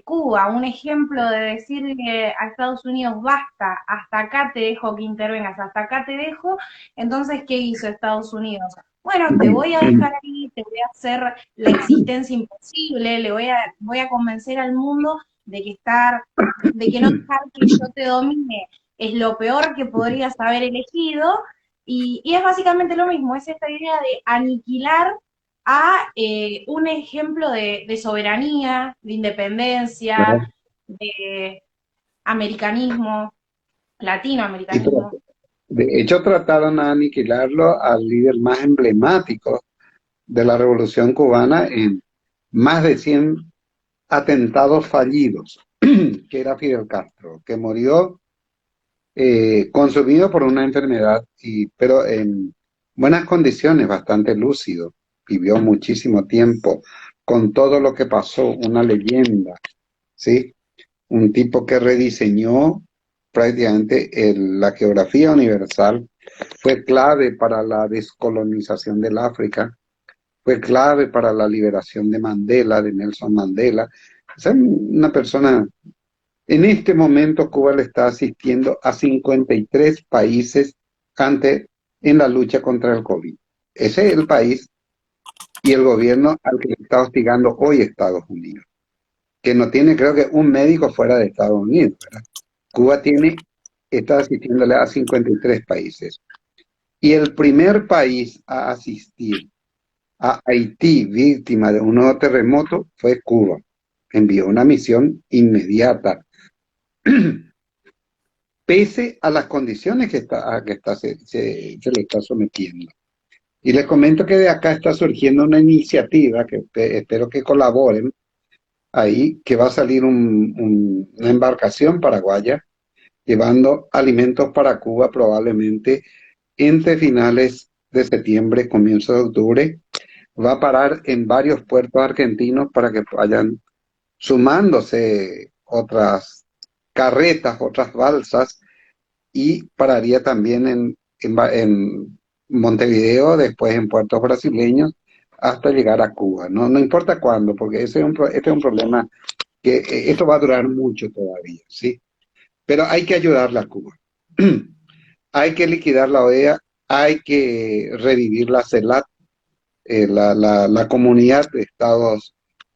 Cuba, un ejemplo de decirle a Estados Unidos, basta, hasta acá te dejo que intervengas, hasta acá te dejo. Entonces, ¿qué hizo Estados Unidos? Bueno, te voy a dejar ahí, te voy a hacer la existencia imposible, voy a convencer al mundo de que no dejar que yo te domine es lo peor que podrías haber elegido, y es básicamente lo mismo, es esta idea de aniquilar a un ejemplo de soberanía, de independencia, de americanismo, Y latinoamericanismo. de hecho trataron de aniquilarlo al líder más emblemático de la Revolución Cubana en más de 100 atentados fallidos, que era Fidel Castro, que murió consumido por una enfermedad, pero en buenas condiciones, bastante lúcido. Vivió muchísimo tiempo con todo lo que pasó, una leyenda, ¿sí? Un tipo que rediseñó prácticamente la geografía universal, fue clave para la descolonización del África, fue clave para la liberación de Mandela, de Nelson Mandela. O sea, una persona, en este momento Cuba le está asistiendo a 53 países en la lucha contra el COVID. Ese es el país y el gobierno al que le está hostigando hoy Estados Unidos, que no tiene, creo que, un médico fuera de Estados Unidos, ¿verdad? Cuba está asistiéndole a 53 países. Y el primer país a asistir a Haití, víctima de un nuevo terremoto, fue Cuba. Envió una misión inmediata, pese a las condiciones se le está sometiendo. Y les comento que de acá está surgiendo una iniciativa que espero que colaboren ahí, que va a salir una embarcación paraguaya llevando alimentos para Cuba probablemente entre finales de septiembre, comienzo de octubre. Va a parar en varios puertos argentinos para que vayan sumándose otras carretas, otras balsas, y pararía también en Montevideo, después en puertos brasileños, hasta llegar a Cuba. No, no importa cuándo, porque este es un problema que esto va a durar mucho todavía, ¿sí? Pero hay que ayudarla a Cuba. Hay que liquidar la OEA, hay que revivir la CELAC, la comunidad de estados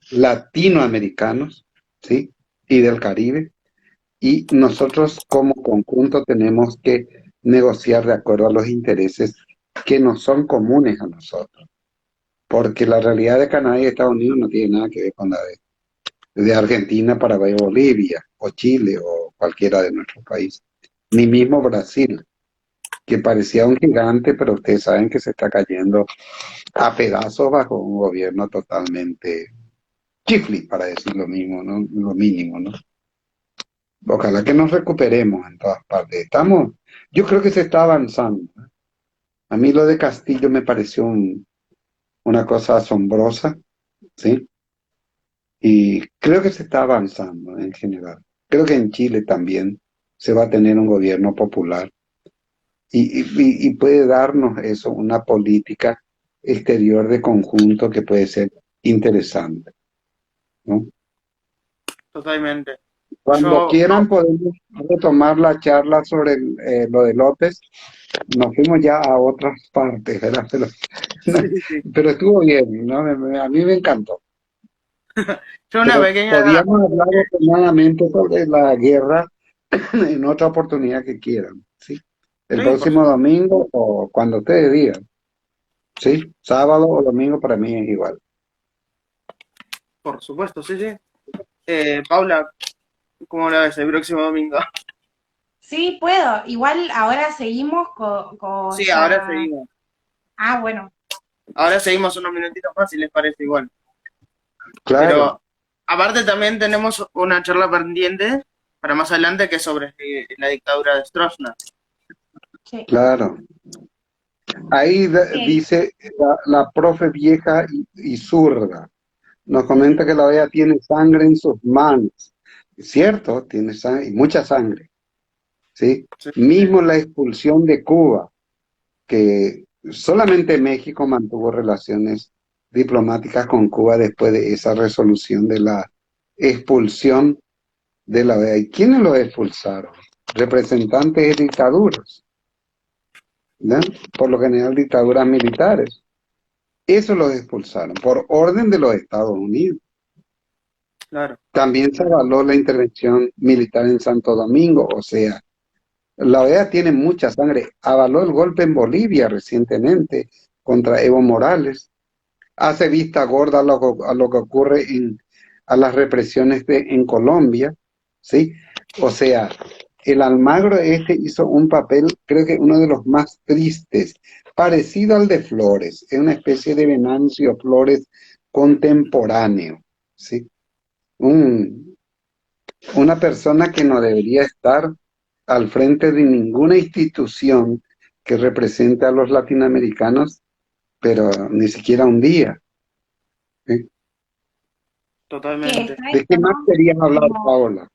latinoamericanos, ¿sí? Y del Caribe. Y nosotros como conjunto tenemos que negociar de acuerdo a los intereses que nos son comunes a nosotros. Porque la realidad de Canadá y Estados Unidos no tiene nada que ver con la de Argentina, Paraguay, Bolivia, o Chile, o cualquiera de nuestros países. Ni mismo Brasil, que parecía un gigante, pero ustedes saben que se está cayendo a pedazos bajo un gobierno totalmente chifli, para decir lo mismo, ¿no? Lo mínimo, ¿no? Ojalá que nos recuperemos en todas partes. Yo creo que se está avanzando, ¿eh? A mí lo de Castillo me pareció una cosa asombrosa, ¿sí? Y creo que se está avanzando en general. Creo que en Chile también se va a tener un gobierno popular y puede darnos eso, una política exterior de conjunto que puede ser interesante, ¿no? Totalmente. Cuando Yo, quieran podemos retomar la charla sobre lo de López. Nos fuimos ya a otras partes, ¿verdad? Pero, sí, sí. pero estuvo bien, ¿no? A mí me encantó. Yo una Pero pequeña duda. podíamos hablar detalladamente sobre la guerra en otra oportunidad que quieran, ¿sí? El Sí, próximo domingo o cuando ustedes digan, ¿sí? Sábado o domingo para mí es igual. por supuesto, sí, sí. Paula, ¿cómo la ves el próximo domingo? Sí, puedo. Igual ahora seguimos Sí, ahora ya. seguimos. Ah, bueno. Ahora seguimos unos minutitos más si les parece igual. Claro, Pero aparte también tenemos una charla pendiente para más adelante que es sobre la dictadura de Stroessner. sí, claro. Ahí Sí. dice la profe vieja y zurda. Nos comenta que la OEA tiene sangre en sus manos. Es cierto, tiene sangre, y mucha sangre, ¿sí? Sí, Mismo la expulsión de Cuba, que solamente México mantuvo relaciones diplomáticas con Cuba después de esa resolución de la expulsión de la OEA. ¿Y quiénes lo expulsaron? Representantes de dictaduras, ¿no? Por lo general dictaduras militares. Eso los expulsaron por orden de los Estados Unidos. claro. También se avaló la intervención militar en Santo Domingo, o sea, la OEA tiene mucha sangre. Avaló el golpe en Bolivia recientemente contra Evo Morales. Hace vista gorda a lo que ocurre a las represiones en Colombia, ¿sí? O sea, el Almagro este hizo un papel, creo que uno de los más tristes, parecido al de Flores, es una especie de Venancio Flores contemporáneo, ¿sí? Un, una persona que no debería estar al frente de ninguna institución que represente a los latinoamericanos, pero ni siquiera un día, ¿sí? Que Totalmente. está ¿De esto, qué más ¿no? querías hablar, Como, Paola?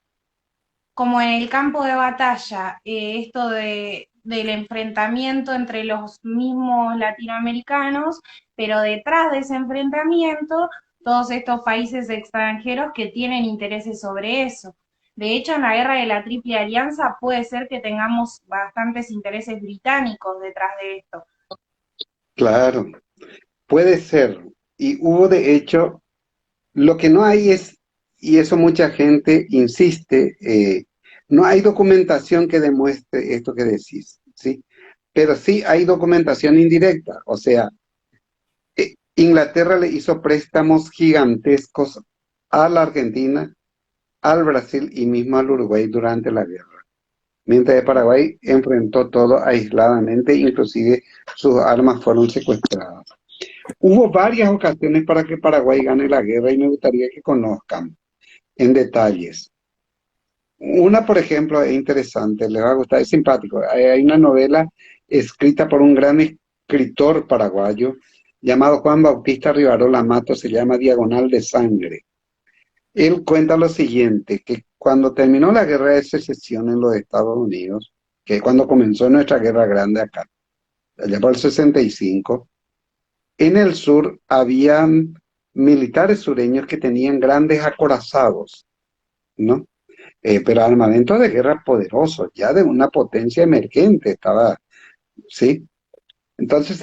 como en el campo de batalla, esto del enfrentamiento entre los mismos latinoamericanos, pero detrás de ese enfrentamiento, todos estos países extranjeros que tienen intereses sobre eso. De hecho, en la guerra de la Triple Alianza puede ser que tengamos bastantes intereses británicos detrás de esto. Claro, puede ser. Y hubo de hecho, lo que no hay es, y eso mucha gente insiste, no hay documentación que demuestre esto que decís, ¿sí? Pero sí hay documentación indirecta, o sea, Inglaterra le hizo préstamos gigantescos a la Argentina, al Brasil y mismo al Uruguay durante la guerra. Mientras que Paraguay enfrentó todo aisladamente, inclusive sus armas fueron secuestradas. Hubo varias ocasiones para que Paraguay gane la guerra y me gustaría que conozcan en detalles. Una, por ejemplo, es interesante, les va a gustar, es simpático. Hay una novela escrita por un gran escritor paraguayo llamado Juan Bautista Rivarola Mato, se llama Diagonal de Sangre. Él cuenta lo siguiente, que cuando terminó la guerra de secesión en los Estados Unidos, que es cuando comenzó nuestra guerra grande acá, allá por el 65, en el sur habían militares sureños que tenían grandes acorazados, ¿no? Pero armamento de guerra poderoso, ya de una potencia emergente estaba, ¿sí? Entonces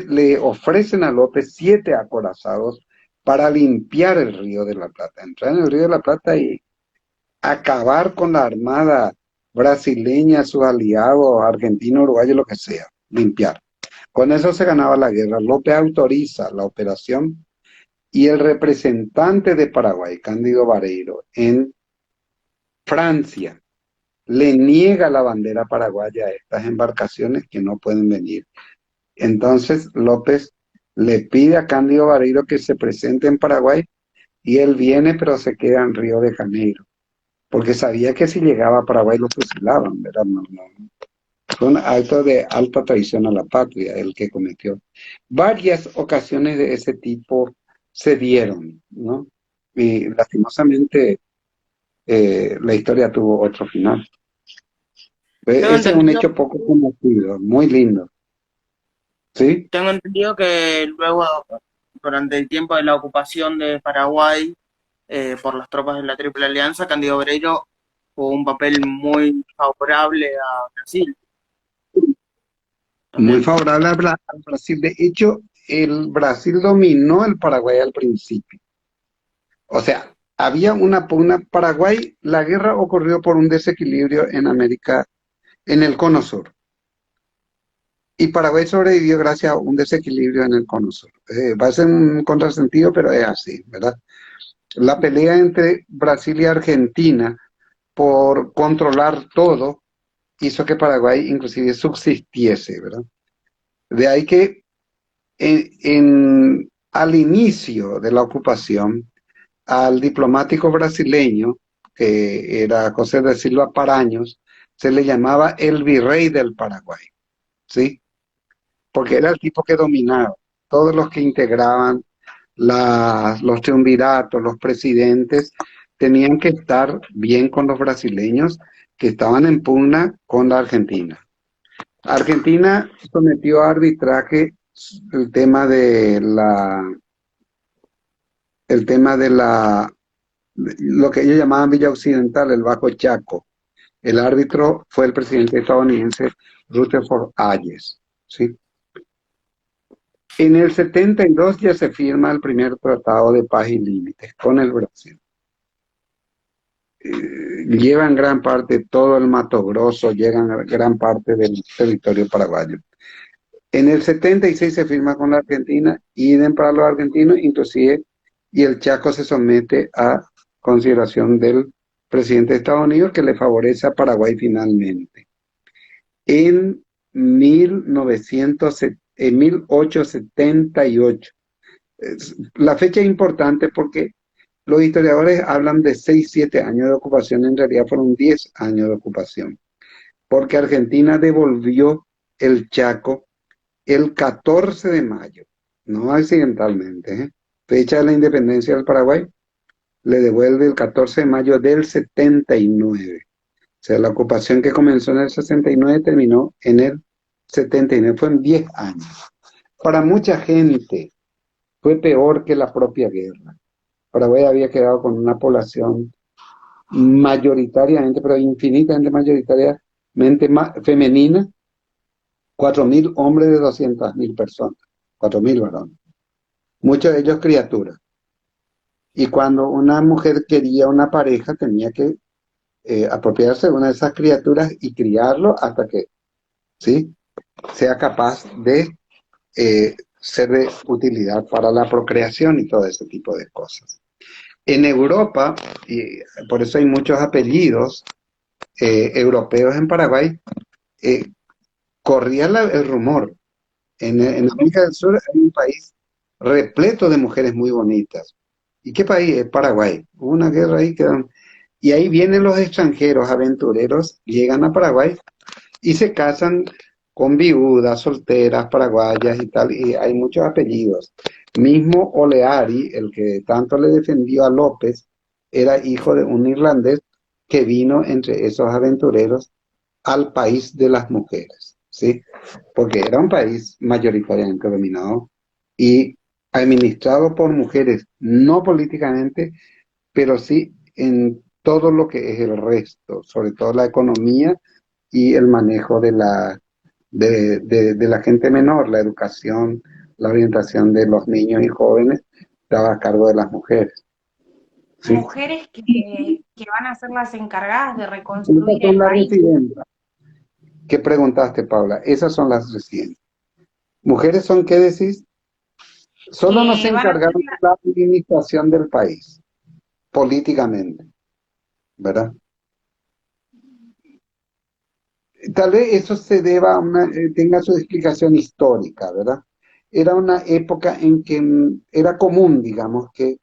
le ofrecen a López 7 acorazados para limpiar el Río de la Plata, entrar en el Río de la Plata y acabar con la armada brasileña, sus aliados, argentino, uruguayo, lo que sea, limpiar. Con eso se ganaba la guerra. López autoriza la operación y el representante de Paraguay, Cándido Vareiro, en Francia, le niega la bandera paraguaya a estas embarcaciones que no pueden venir. Entonces López le pide a Cándido Vareiro que se presente en Paraguay y él viene, pero se queda en Río de Janeiro, porque sabía que si llegaba a Paraguay lo fusilaban, ¿verdad? Fue un acto de alta traición a la patria el que cometió. Varias ocasiones de ese tipo se dieron, ¿no? Y lastimosamente la historia tuvo otro final. Tengo Ese es un entendido, hecho poco conocido, muy lindo. ¿sí? Tengo entendido que luego, durante el tiempo de la ocupación de Paraguay por las tropas de la Triple Alianza, Cándido Pereiro jugó un papel muy favorable a Brasil Muy también. favorable al Brasil. De hecho, el Brasil dominó el Paraguay al principio. O sea, había una pugna. Paraguay, la guerra ocurrió por un desequilibrio en América, en el Cono Sur. Y Paraguay sobrevivió gracias a un desequilibrio en el Cono Sur. Va a ser un contrasentido, pero es así, ¿verdad? La pelea entre Brasil y Argentina por controlar todo hizo que Paraguay inclusive subsistiese, ¿verdad? De ahí que al inicio de la ocupación, al diplomático brasileño, que era José de Silva Paraños, se le llamaba el virrey del Paraguay, ¿sí? Porque era el tipo que dominaba. Todos los que integraban los triunviratos, los presidentes, tenían que estar bien con los brasileños que estaban en pugna con la Argentina. Argentina sometió a arbitraje el tema de lo que ellos llamaban Villa Occidental, el Bajo Chaco. El árbitro fue el presidente estadounidense Rutherford Hayes, ¿sí? En el 72 ya se firma el primer tratado de paz y límites con el Brasil. Llevan gran parte, todo el Mato Grosso, llegan a gran parte del territorio paraguayo. En el 76 se firma con la Argentina, idem para los argentinos, inclusive, y el Chaco se somete a consideración del presidente de Estados Unidos, que le favorece a Paraguay finalmente. En 1878. La fecha es importante porque los historiadores hablan de 6, 7 años de ocupación, en realidad fueron 10 años de ocupación, porque Argentina devolvió el Chaco el 14 de mayo, no accidentalmente, ¿eh? Fecha de la independencia del Paraguay, le devuelve el 14 de mayo del 79. O sea, la ocupación que comenzó en el 69 terminó en el 79, fue en 10 años. Para mucha gente fue peor que la propia guerra. Paraguay había quedado con una población mayoritariamente, pero infinitamente mayoritariamente femenina, 4.000 hombres de 200.000 personas, 4.000 varones, muchos de ellos criaturas. Y cuando una mujer quería una pareja, tenía que apropiarse de una de esas criaturas y criarlo hasta que, ¿sí?, sea capaz de ser de utilidad para la procreación y todo ese tipo de cosas. En Europa, y por eso hay muchos apellidos europeos en Paraguay, eh, corría el rumor. En América del Sur hay un país repleto de mujeres muy bonitas. ¿Y qué país es? Paraguay. Hubo una guerra ahí, y ahí vienen los extranjeros aventureros, llegan a Paraguay y se casan con viudas, solteras, paraguayas y tal, y hay muchos apellidos. Mismo Oleari, el que tanto le defendió a López, era hijo de un irlandés que vino entre esos aventureros al país de las mujeres, ¿sí? Porque era un país mayoritariamente dominado y administrado por mujeres, no políticamente, pero sí en todo lo que es el resto, sobre todo la economía y el manejo de la gente menor, la educación, la orientación de los niños y jóvenes, estaba a cargo de las mujeres, ¿sí? Mujeres que van a ser las encargadas de Esas reconstruir son el las país. residentas. ¿Qué preguntaste, Paula? Esas son las residentes. ¿Mujeres son qué decís? Solo nos Que van a ser encargaron de la administración del país, políticamente, ¿verdad? Tal vez eso se deba a tenga su explicación histórica, ¿verdad? Era una época en que era común, digamos, que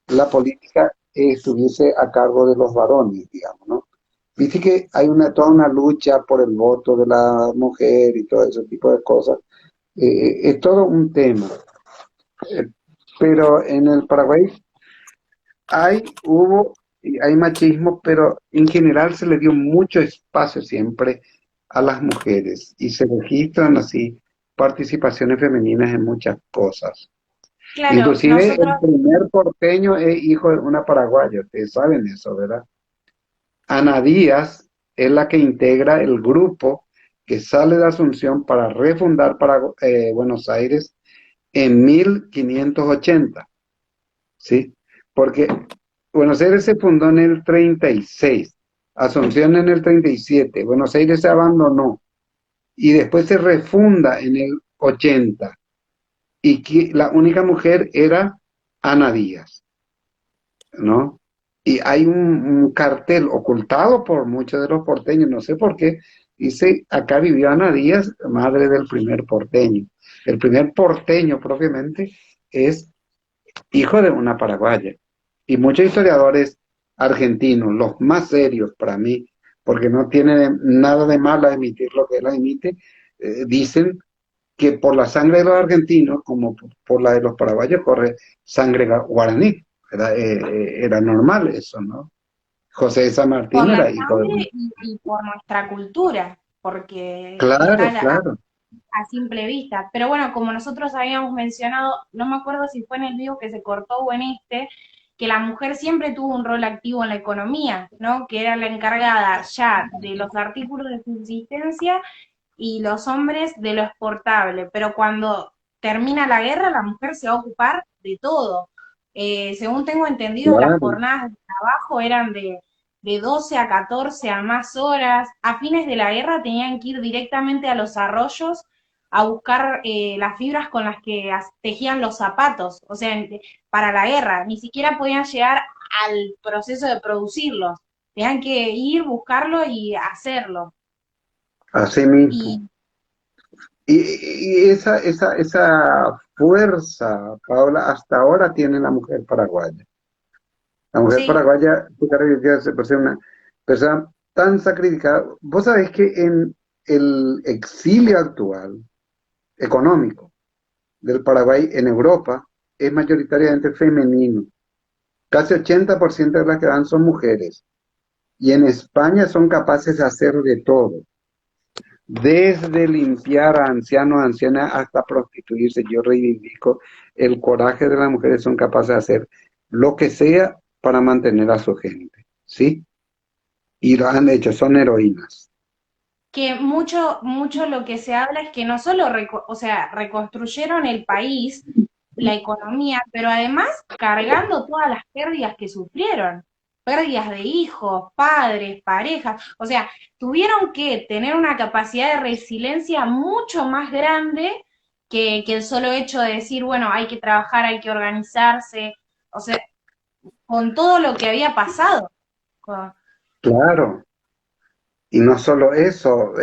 la política estuviese a cargo de los varones, digamos, ¿no? Viste que hay toda una lucha por el voto de la mujer y todo ese tipo de cosas. Es todo un tema. Eh, pero en el Paraguay hubo y hay machismo, pero en general se le dio mucho espacio siempre a las mujeres y se registran así participaciones femeninas en muchas cosas. Claro, Inclusive el nosotros, primer porteño es hijo de una paraguaya, ustedes saben eso, ¿verdad? Ana Díaz es la que integra el grupo que sale de Asunción para refundar Buenos Aires en 1580, ¿sí? Porque Buenos Aires se fundó en el 36, Asunción en el 37, Buenos Aires se abandonó y después se refunda en el 80 y que la única mujer era Ana Díaz, ¿no? Y hay un cartel ocultado por muchos de los porteños, no sé por qué, dice, acá vivió Ana Díaz, madre del primer porteño. El primer porteño propiamente es hijo de una paraguaya. Y muchos historiadores argentinos, los más serios para mí, porque no tienen nada de malo a emitir lo que él emite, dicen que por la sangre de los argentinos, como por la de los paraguayos, corre sangre guaraní. Era normal eso, ¿no? José de San por Martín la era hijo de un... sangre y por nuestra cultura, porque está Claro, claro. a simple vista. Pero bueno, como nosotros habíamos mencionado, no me acuerdo si fue en el vivo que se cortó o en este, que la mujer siempre tuvo un rol activo en la economía, ¿no? Que era la encargada ya de los artículos de subsistencia y los hombres de lo exportable. Pero cuando termina la guerra, la mujer se va a ocupar de todo. Según tengo entendido, las Claro. jornadas de trabajo eran de 12 a 14 a más horas. A fines de la guerra tenían que ir directamente a los arroyos a buscar las fibras con las que tejían los zapatos, o sea, para la guerra, ni siquiera podían llegar al proceso de producirlos, tenían que ir, buscarlo y hacerlo. Así mismo. Y Y esa fuerza, Paula, hasta ahora tiene la mujer paraguaya. La mujer sí, paraguaya, tú sabes que se parece una persona tan sacrificada. Vos sabés que en el exilio actual, económico, del Paraguay en Europa, es mayoritariamente femenino. Casi 80% de las que van son mujeres. Y en España son capaces de hacer de todo. Desde limpiar a ancianos, ancianas, hasta prostituirse. Yo reivindico el coraje de las mujeres, son capaces de hacer lo que sea para mantener a su gente, ¿sí? Y lo han hecho, son heroínas. que mucho lo que se habla es que no solo, o sea, reconstruyeron el país, la economía, pero además cargando todas las pérdidas que sufrieron, pérdidas de hijos, padres, parejas, o sea, tuvieron que tener una capacidad de resiliencia mucho más grande que el solo hecho de decir, bueno, hay que trabajar, hay que organizarse, o sea, con todo lo que había pasado. Claro. Y no solo eso,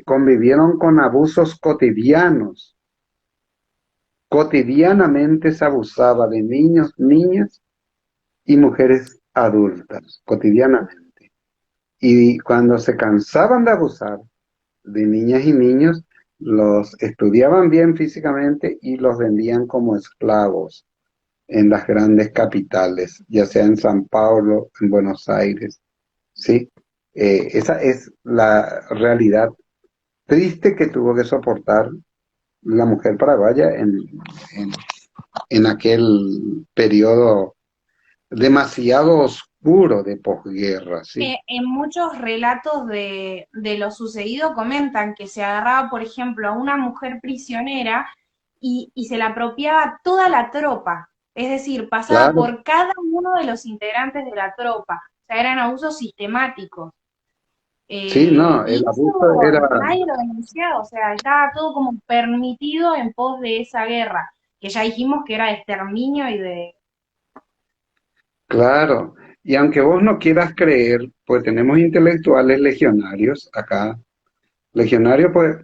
convivieron con abusos cotidianos. Cotidianamente se abusaba de niños, niñas y mujeres adultas, cotidianamente. Y cuando se cansaban de abusar de niñas y niños, los estudiaban bien físicamente y los vendían como esclavos en las grandes capitales, ya sea en San Paulo, en Buenos Aires, ¿sí? Esa es la realidad triste que tuvo que soportar la mujer paraguaya en, en aquel periodo demasiado oscuro de posguerra, ¿sí? En muchos relatos de lo sucedido comentan que se agarraba, por ejemplo, a una mujer prisionera y se la apropiaba toda la tropa, es decir, pasaba Claro, por cada uno de los integrantes de la tropa, o sea, eran abusos sistemáticos. sí, no, Y el eso abuso era, nadie lo denunciaba, o sea, estaba todo como permitido en pos de esa guerra, que ya dijimos que era de exterminio y de... claro, y aunque vos no quieras creer, pues tenemos intelectuales legionarios acá, legionarios pues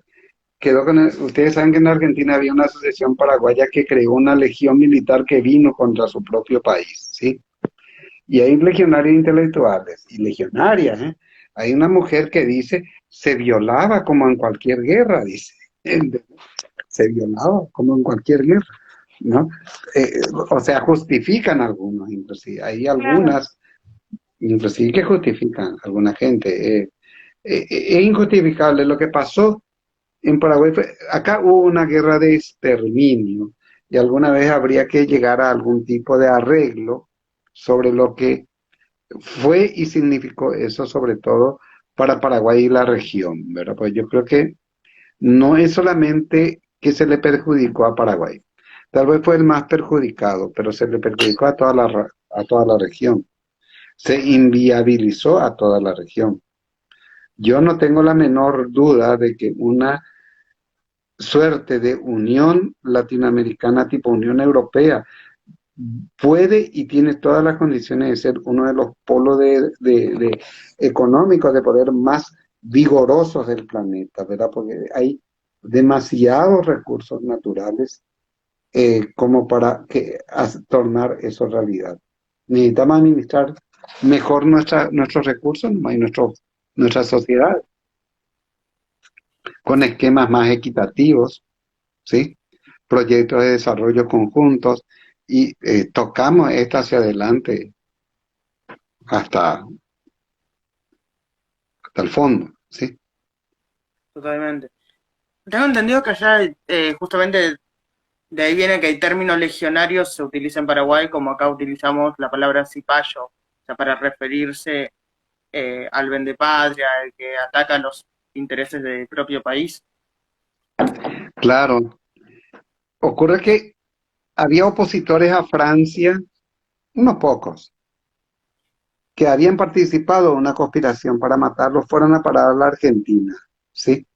quedó con ustedes saben que en Argentina había una asociación paraguaya que creó una legión militar que vino contra su propio país, ¿sí? Y hay legionarios intelectuales y legionarias, ¿eh? Hay una mujer que dice, se violaba como en cualquier guerra, dice. Se violaba como en cualquier guerra, ¿no? O sea, justifican algunos, inclusive. Hay Claro, algunas, inclusive, que justifican alguna gente. Es injustificable lo que pasó. en Paraguay, acá hubo una guerra de exterminio y alguna vez habría que llegar a algún tipo de arreglo sobre lo que fue y significó eso, sobre todo para Paraguay y la región, ¿verdad? Pues yo creo que no es solamente que se le perjudicó a Paraguay, tal vez fue el más perjudicado, pero se le perjudicó a a toda la región, se inviabilizó a toda la región. Yo no tengo la menor duda de que una suerte de unión latinoamericana tipo Unión Europea puede y tiene todas las condiciones de ser uno de los polos económicos de poder más vigorosos del planeta, ¿verdad? Porque hay demasiados recursos naturales como para tornar eso realidad. Necesitamos administrar mejor nuestros recursos, ¿no? Y nuestra sociedad con esquemas más equitativos, ¿sí? Proyectos de desarrollo conjuntos y tocamos esto hacia adelante hasta, hasta el fondo, ¿sí? Totalmente. Tengo entendido que allá, justamente de ahí viene que el término legionario se utiliza en Paraguay, como acá utilizamos la palabra cipayo, o sea, para referirse al vendepatria, al que ataca los intereses del propio país. Claro, ocurre que había opositores a Francia, unos pocos, que habían participado en una conspiración para matarlos, fueron a parar a la Argentina, ¿sí?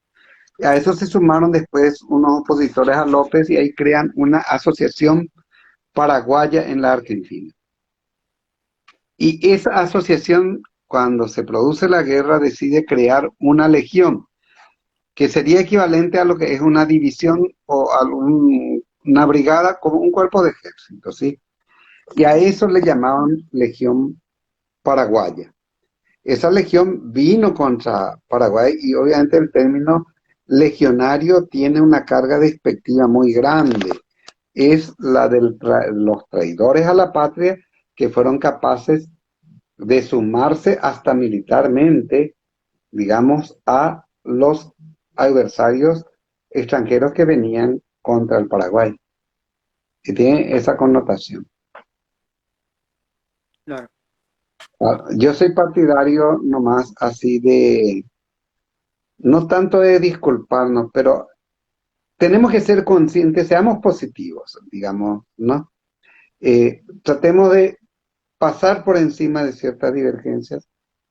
A eso se sumaron después unos opositores a López y ahí crean una asociación paraguaya en la Argentina. Y esa asociación, cuando se produce la guerra, decide crear una legión, que sería equivalente a lo que es una división o a una brigada, como un cuerpo de ejército, ¿sí? Y a eso le llamaban Legión Paraguaya. Esa legión vino contra Paraguay y obviamente el término legionario tiene una carga despectiva muy grande. Es la de los traidores a la patria que fueron capaces de sumarse hasta militarmente, digamos, a los adversarios extranjeros que venían contra el Paraguay. Y tiene esa connotación. Claro. Yo soy partidario nomás así de, no tanto de disculparnos, pero tenemos que ser conscientes, seamos positivos, digamos, ¿no? Tratemos de pasar por encima de ciertas divergencias,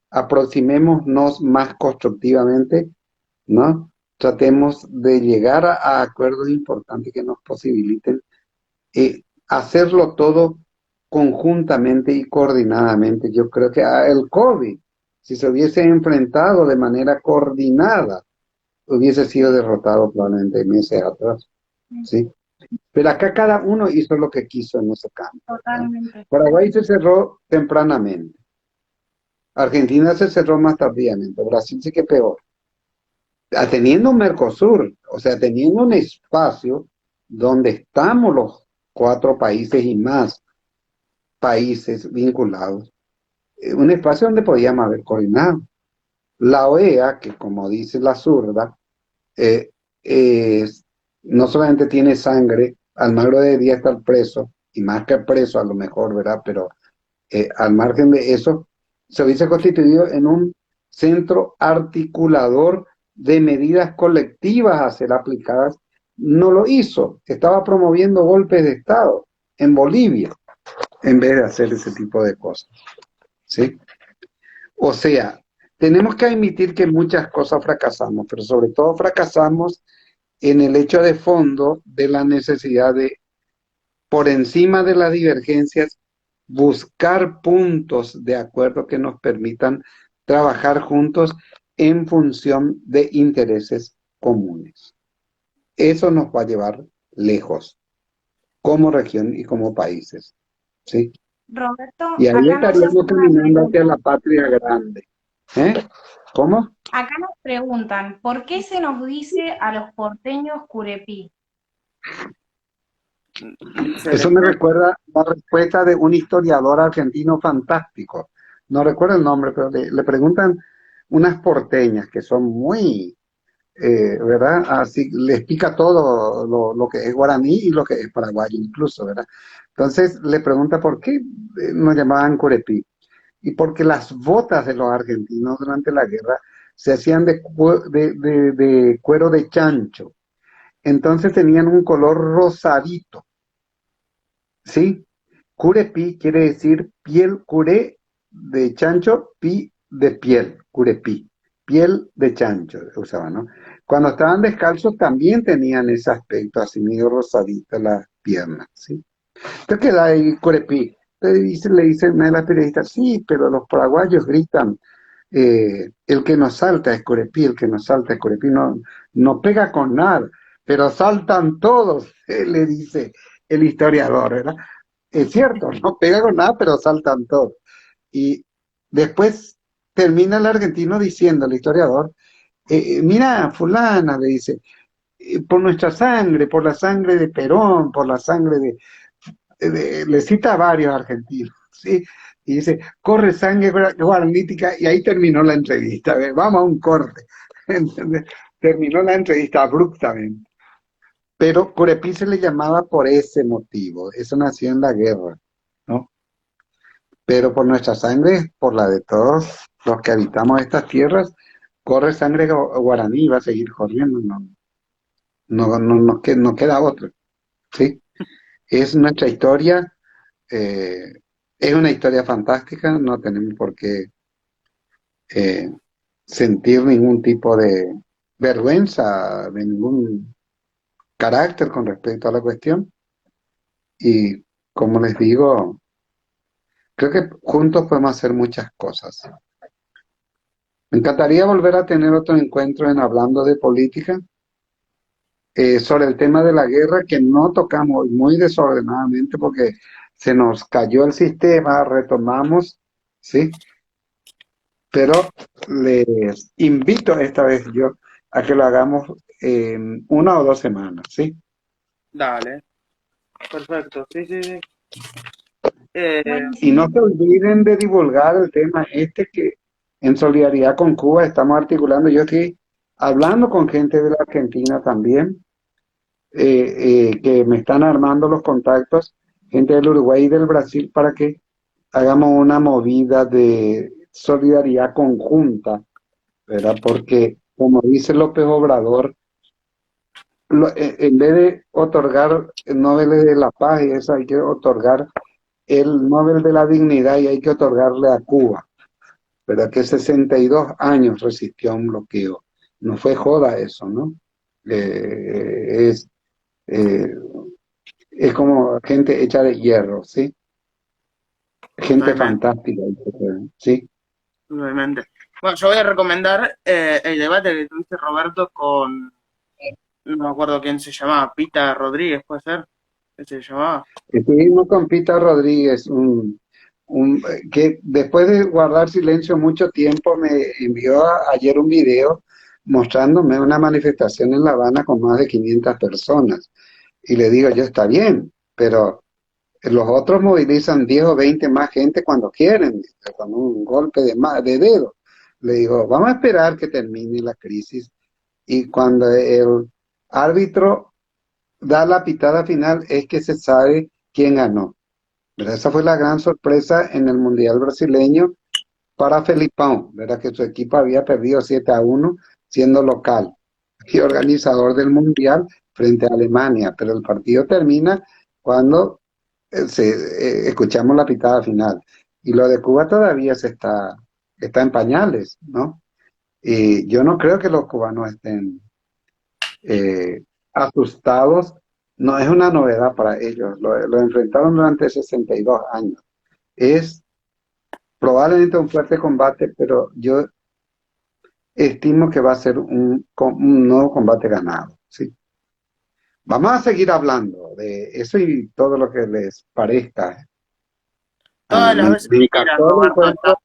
aproximémonos más constructivamente, ¿no? Tratemos de llegar a acuerdos importantes que nos posibiliten hacerlo todo conjuntamente y coordinadamente. Yo creo que el COVID, si se hubiese enfrentado de manera coordinada, hubiese sido derrotado probablemente meses atrás, ¿sí? Pero acá cada uno hizo lo que quiso en ese campo, ¿no? Totalmente. Paraguay se cerró tempranamente, Argentina se cerró más tardíamente, Brasil sí que peor. Teniendo un Mercosur, o sea, teniendo un espacio donde estamos los 4 países y más países vinculados, un espacio donde podíamos haber coordinado. La OEA, que como dice la zurda, eh, no solamente tiene sangre, Almagro debería estar preso, y más que preso a lo mejor, ¿verdad? Pero al margen de eso, se hubiese constituido en un centro articulador de medidas colectivas a ser aplicadas. No lo hizo, estaba promoviendo golpes de Estado en Bolivia, en vez de hacer ese tipo de cosas, ¿sí? O sea, tenemos que admitir que muchas cosas fracasamos, pero sobre todo fracasamos en el hecho de fondo de la necesidad de, por encima de las divergencias, buscar puntos de acuerdo que nos permitan trabajar juntos en función de intereses comunes. Eso nos va a llevar lejos, como región y como países, ¿sí? Roberto, Y ahí acá nos hacen estaríamos una caminando hacia pregunta. la patria grande. ¿Eh? ¿Cómo? Acá nos preguntan, ¿por qué se nos dice a los porteños curepí? Se Eso le- me recuerda la respuesta de un historiador argentino fantástico. No recuerdo el nombre, pero le preguntan unas porteñas que son muy ¿verdad? Así les pica todo lo que es guaraní y lo que es paraguayo incluso, ¿verdad? Entonces le pregunta por qué nos llamaban curepí. Y porque las botas de los argentinos durante la guerra se hacían de cuero de chancho. Entonces tenían un color rosadito, ¿sí? Curepí quiere decir piel, curé de chancho, pi de piel, curepí, piel de chancho usaban, ¿no? Cuando estaban descalzos también tenían ese aspecto así medio rosadito las piernas, ¿sí? Entonces queda ahí curepí. Le dice una de las periodistas, sí, pero los paraguayos gritan, el que nos salta es curepí, el que nos salta es curepí, no, no pega con nada, pero saltan todos, le dice el historiador, ¿verdad? Es cierto, no pega con nada, pero saltan todos. Y después termina el argentino diciendo, el historiador, mira, fulana, le dice, por nuestra sangre, por la sangre de Perón, por la sangre le cita a varios argentinos, ¿sí? Y dice, corre sangre guaranítica, y ahí terminó la entrevista. A ver, vamos a un corte. ¿Entendés? Terminó la entrevista abruptamente. Pero Curepí se le llamaba por ese motivo. Eso nació en la guerra, ¿no? Pero por nuestra sangre, por la de todos los que habitamos estas tierras, corre sangre guaraní y va a seguir corriendo, no queda otra, ¿sí? Es nuestra historia, eh, es una historia fantástica, no tenemos por qué eh, sentir ningún tipo de vergüenza, de ningún carácter con respecto a la cuestión. Y como les digo, creo que juntos podemos hacer muchas cosas. Me encantaría volver a tener otro encuentro en hablando de política, sobre el tema de la guerra que no tocamos muy desordenadamente porque se nos cayó el sistema, retomamos, ¿sí? Pero les invito esta vez yo a que lo hagamos en 1 o 2 semanas, ¿sí? Dale, perfecto, sí, sí, sí. Eh, Y no Buenísimo. se olviden de divulgar el tema este que en solidaridad con Cuba estamos articulando. Yo estoy hablando con gente de la Argentina también, que me están armando los contactos, gente del Uruguay y del Brasil, para que hagamos una movida de solidaridad conjunta, ¿verdad? Porque, como dice López Obrador, en vez de otorgar el Nobel de la Paz y eso, hay que otorgar el Nobel de la Dignidad y hay que otorgarle a Cuba, ¿verdad? Que 62 años resistió a un bloqueo. No fue joda eso, ¿no? Eh, es, eh, es como gente hecha de hierro, ¿sí? Gente totalmente, fantástica, ¿sí? totalmente. Bueno, yo voy a recomendar el debate que tuviste, Roberto, con, no me acuerdo quién se llamaba, Pita Rodríguez, ¿puede ser? ¿Qué se llamaba? Estuvimos con Pita Rodríguez, que después de guardar silencio mucho tiempo me envió ayer un video mostrándome una manifestación en La Habana con más de 500 personas. Y le digo, yo está bien, pero los otros movilizan 10 o 20 más gente cuando quieren, con un golpe de dedo. Le digo, vamos a esperar que termine la crisis y cuando el árbitro da la pitada final es que se sabe quién ganó. ¿Verdad? Esa fue la gran sorpresa en el Mundial brasileño para Felipão, ¿verdad? Que su equipo había perdido 7-1 siendo local y organizador del Mundial frente a Alemania, pero el partido termina cuando escuchamos la pitada final. Y lo de Cuba todavía está en pañales, ¿no? Y yo no creo que los cubanos estén asustados, no es una novedad para ellos, lo enfrentaron durante 62 años. Es probablemente un fuerte combate, pero yo estimo que va a ser un nuevo combate ganado, ¿sí? Vamos a seguir hablando de eso y todo lo que les parezca. Todas las veces Me que quieras, encantó el Roberto, encuentro. estás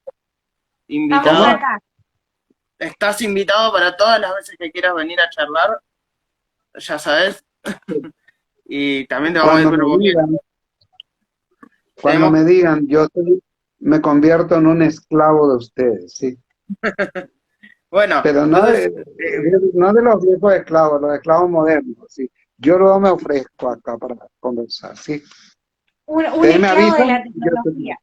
Estamos ¿Cómo? invitado. acá. Estás invitado para todas las veces que quieras venir a charlar, ya sabes. Y también te vamos a ir Cuando me promoviendo. digan, cuando Tenemos, me digan, me convierto en un esclavo de ustedes, ¿sí? Bueno, pero entonces, no de los esclavos modernos, ¿sí? Yo luego me ofrezco acá para conversar, ¿sí? Un Ustedes me esclavo de avisan, la yo tecnología.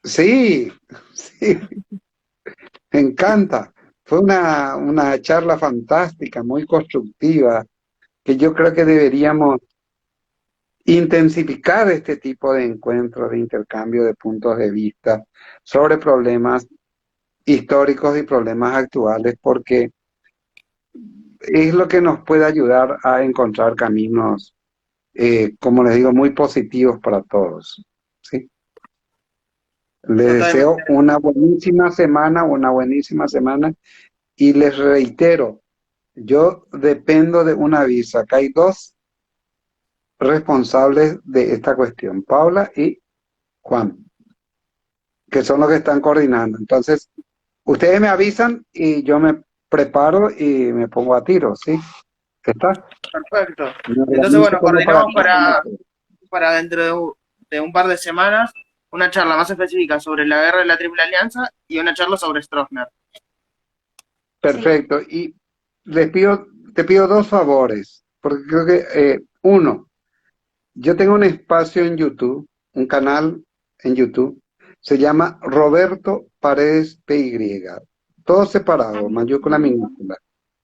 sí, sí, me encanta. Fue una charla fantástica, muy constructiva, que yo creo que deberíamos intensificar este tipo de encuentros, de intercambio de puntos de vista sobre problemas históricos y problemas actuales, porque es lo que nos puede ayudar a encontrar caminos, como les digo, muy positivos para todos. ¿Sí? Les deseo totalmente. una buenísima semana y les reitero, yo dependo de una visa. Acá hay dos responsables de esta cuestión, Paula y Juan, que son los que están coordinando. Entonces, ustedes me avisan y yo me preparo y me pongo a tiro, ¿sí? ¿Está? Perfecto. Me Entonces, organizo bueno, como para coordinamos comprometer. para dentro de un par de semanas una charla más específica sobre la guerra de la Triple Alianza y una charla sobre Stroessner. Sí. Perfecto. Y te pido dos favores, porque creo que, uno, yo tengo un espacio en YouTube, un canal en YouTube, se llama Roberto Paredes PY, todo separado, mayúscula, minúscula.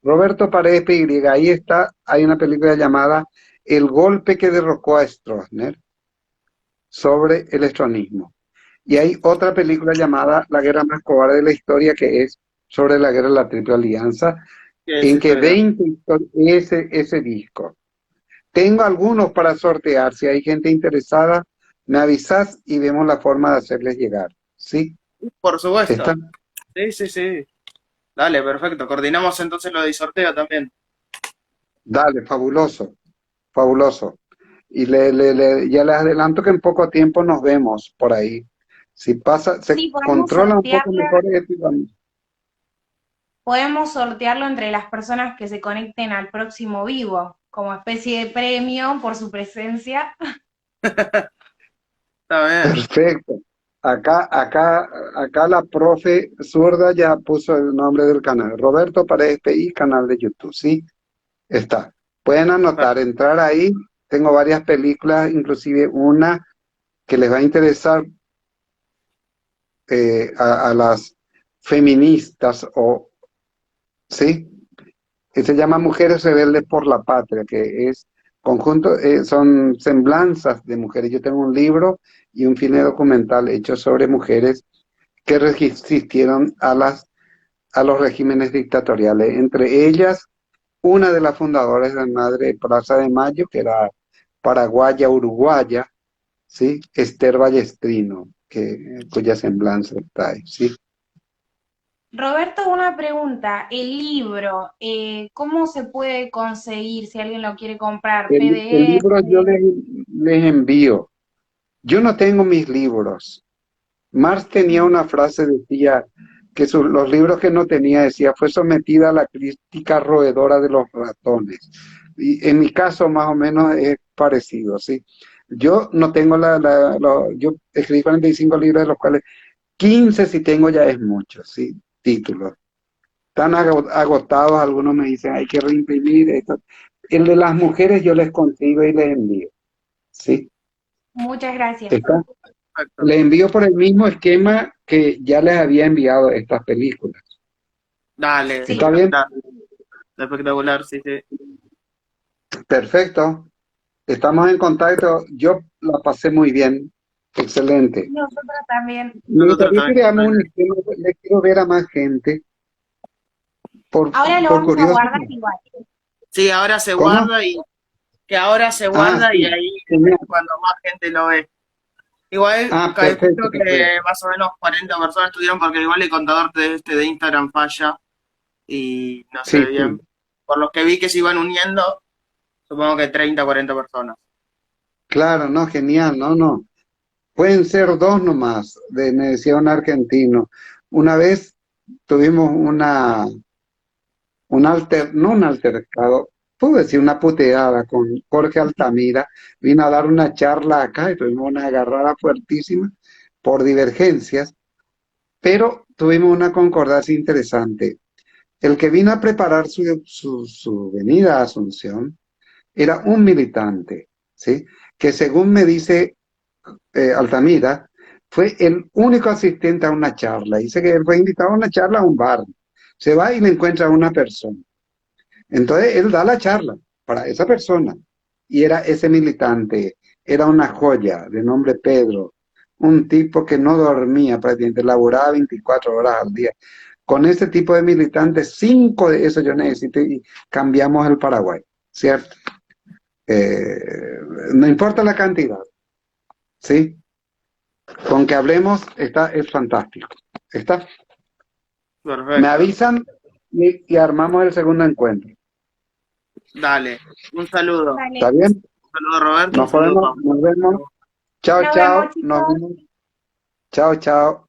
Roberto Paredes PY, ahí está, hay una película llamada El golpe que derrocó a Stroessner sobre el estronismo. Y hay otra película llamada La guerra más cobarde de la historia, que es sobre la guerra de la Triple Alianza, ¿Qué es en que historia? 20 ese disco. Tengo algunos para sortear. Si hay gente interesada, me avisas y vemos la forma de hacerles llegar. ¿Sí? Por ¿Está? supuesto. Sí, sí, sí. Dale, perfecto. Coordinamos entonces lo de sorteo también. Dale, fabuloso, fabuloso. Y ya les adelanto que en poco tiempo nos vemos por ahí. Si pasa, se Sí, controla un poco mejor esto. podemos sortearlo entre las personas que se conecten al próximo vivo, como especie de premio por su presencia. Está bien. Perfecto. Acá la profe zurda ya puso el nombre del canal. Roberto Paredes PI, canal de YouTube. Sí, está. Pueden anotar, entrar ahí. Tengo varias películas, inclusive una que les va a interesar a las feministas, o sí, que se llama Mujeres Rebeldes por la Patria, que es conjunto, son semblanzas de mujeres. Yo tengo un libro y un filme documental hecho sobre mujeres que resistieron a los regímenes dictatoriales. Entre ellas, una de las fundadoras de la Madre Plaza de Mayo, que era paraguaya, uruguaya, ¿sí? Esther Ballestrino, cuya semblanza está ahí, ¿sí? Roberto, una pregunta. El libro, ¿cómo se puede conseguir si alguien lo quiere comprar? El PDF. libro yo les envío. Yo no tengo mis libros. Marx tenía una frase, decía que los libros que no tenía, decía, fue sometida a la crítica roedora de los ratones. Y en mi caso, más o menos, es parecido, ¿sí? Yo no tengo yo escribí 45 libros, de los cuales 15 si tengo ya es mucho, ¿sí? Títulos. Están agotados, algunos me dicen, hay que reimprimir esto. El de las mujeres yo les consigo y les envío, ¿sí? Muchas gracias. Está. Perfecto. Le envío por el mismo esquema que ya les había enviado estas películas. Dale, ¿Está Sí. bien? espectacular. Espectacular, sí, sí. Perfecto. Estamos en contacto. Yo la pasé muy bien. Excelente. Nosotros también. Me Nosotros gustaría que también. veamos un esquema. Le quiero ver a más gente. Ahora lo Por vamos a curioso. guardar igual. Sí, ahora se ¿Cómo? guarda y que ahora se Ah, guarda y sí. ahí Genial. es cuando más gente lo ve. Igual Ah, perfecto, calculo perfecto. que más o menos 40 personas estuvieron porque igual el contador de Instagram falla y no sé Sí, bien. sí. Por los que vi que se iban uniendo, supongo que 30 40 personas. Claro, no, genial. No, no. Pueden ser dos nomás, me decía un argentino. Una vez tuvimos no un altercado, puedo decir una puteada con Jorge Altamira, vino a dar una charla acá y tuvimos una agarrada fuertísima por divergencias, pero tuvimos una concordancia interesante. El que vino a preparar su venida a Asunción era un militante, ¿sí? Que según me dice Altamira, fue el único asistente a una charla. Dice que él fue invitado a una charla a un bar. Se va y le encuentra a una persona. Entonces él da la charla para esa persona. Y era ese militante, era una joya de nombre Pedro, un tipo que no dormía prácticamente, laboraba 24 horas al día. Con ese tipo de militantes, 5 de esos yo necesito y cambiamos el Paraguay, ¿cierto? No importa la cantidad, ¿sí? Con que hablemos, es fantástico. ¿Está? Me Perfecto. avisan y armamos el segundo encuentro. Dale. Un saludo. ¿Está Dale, bien? Un saludo, Roberto. Un Nos saludo, podemos, Pablo. nos vemos. Chao, nos vemos, chao. Nos chicos. vemos. Chao, chao.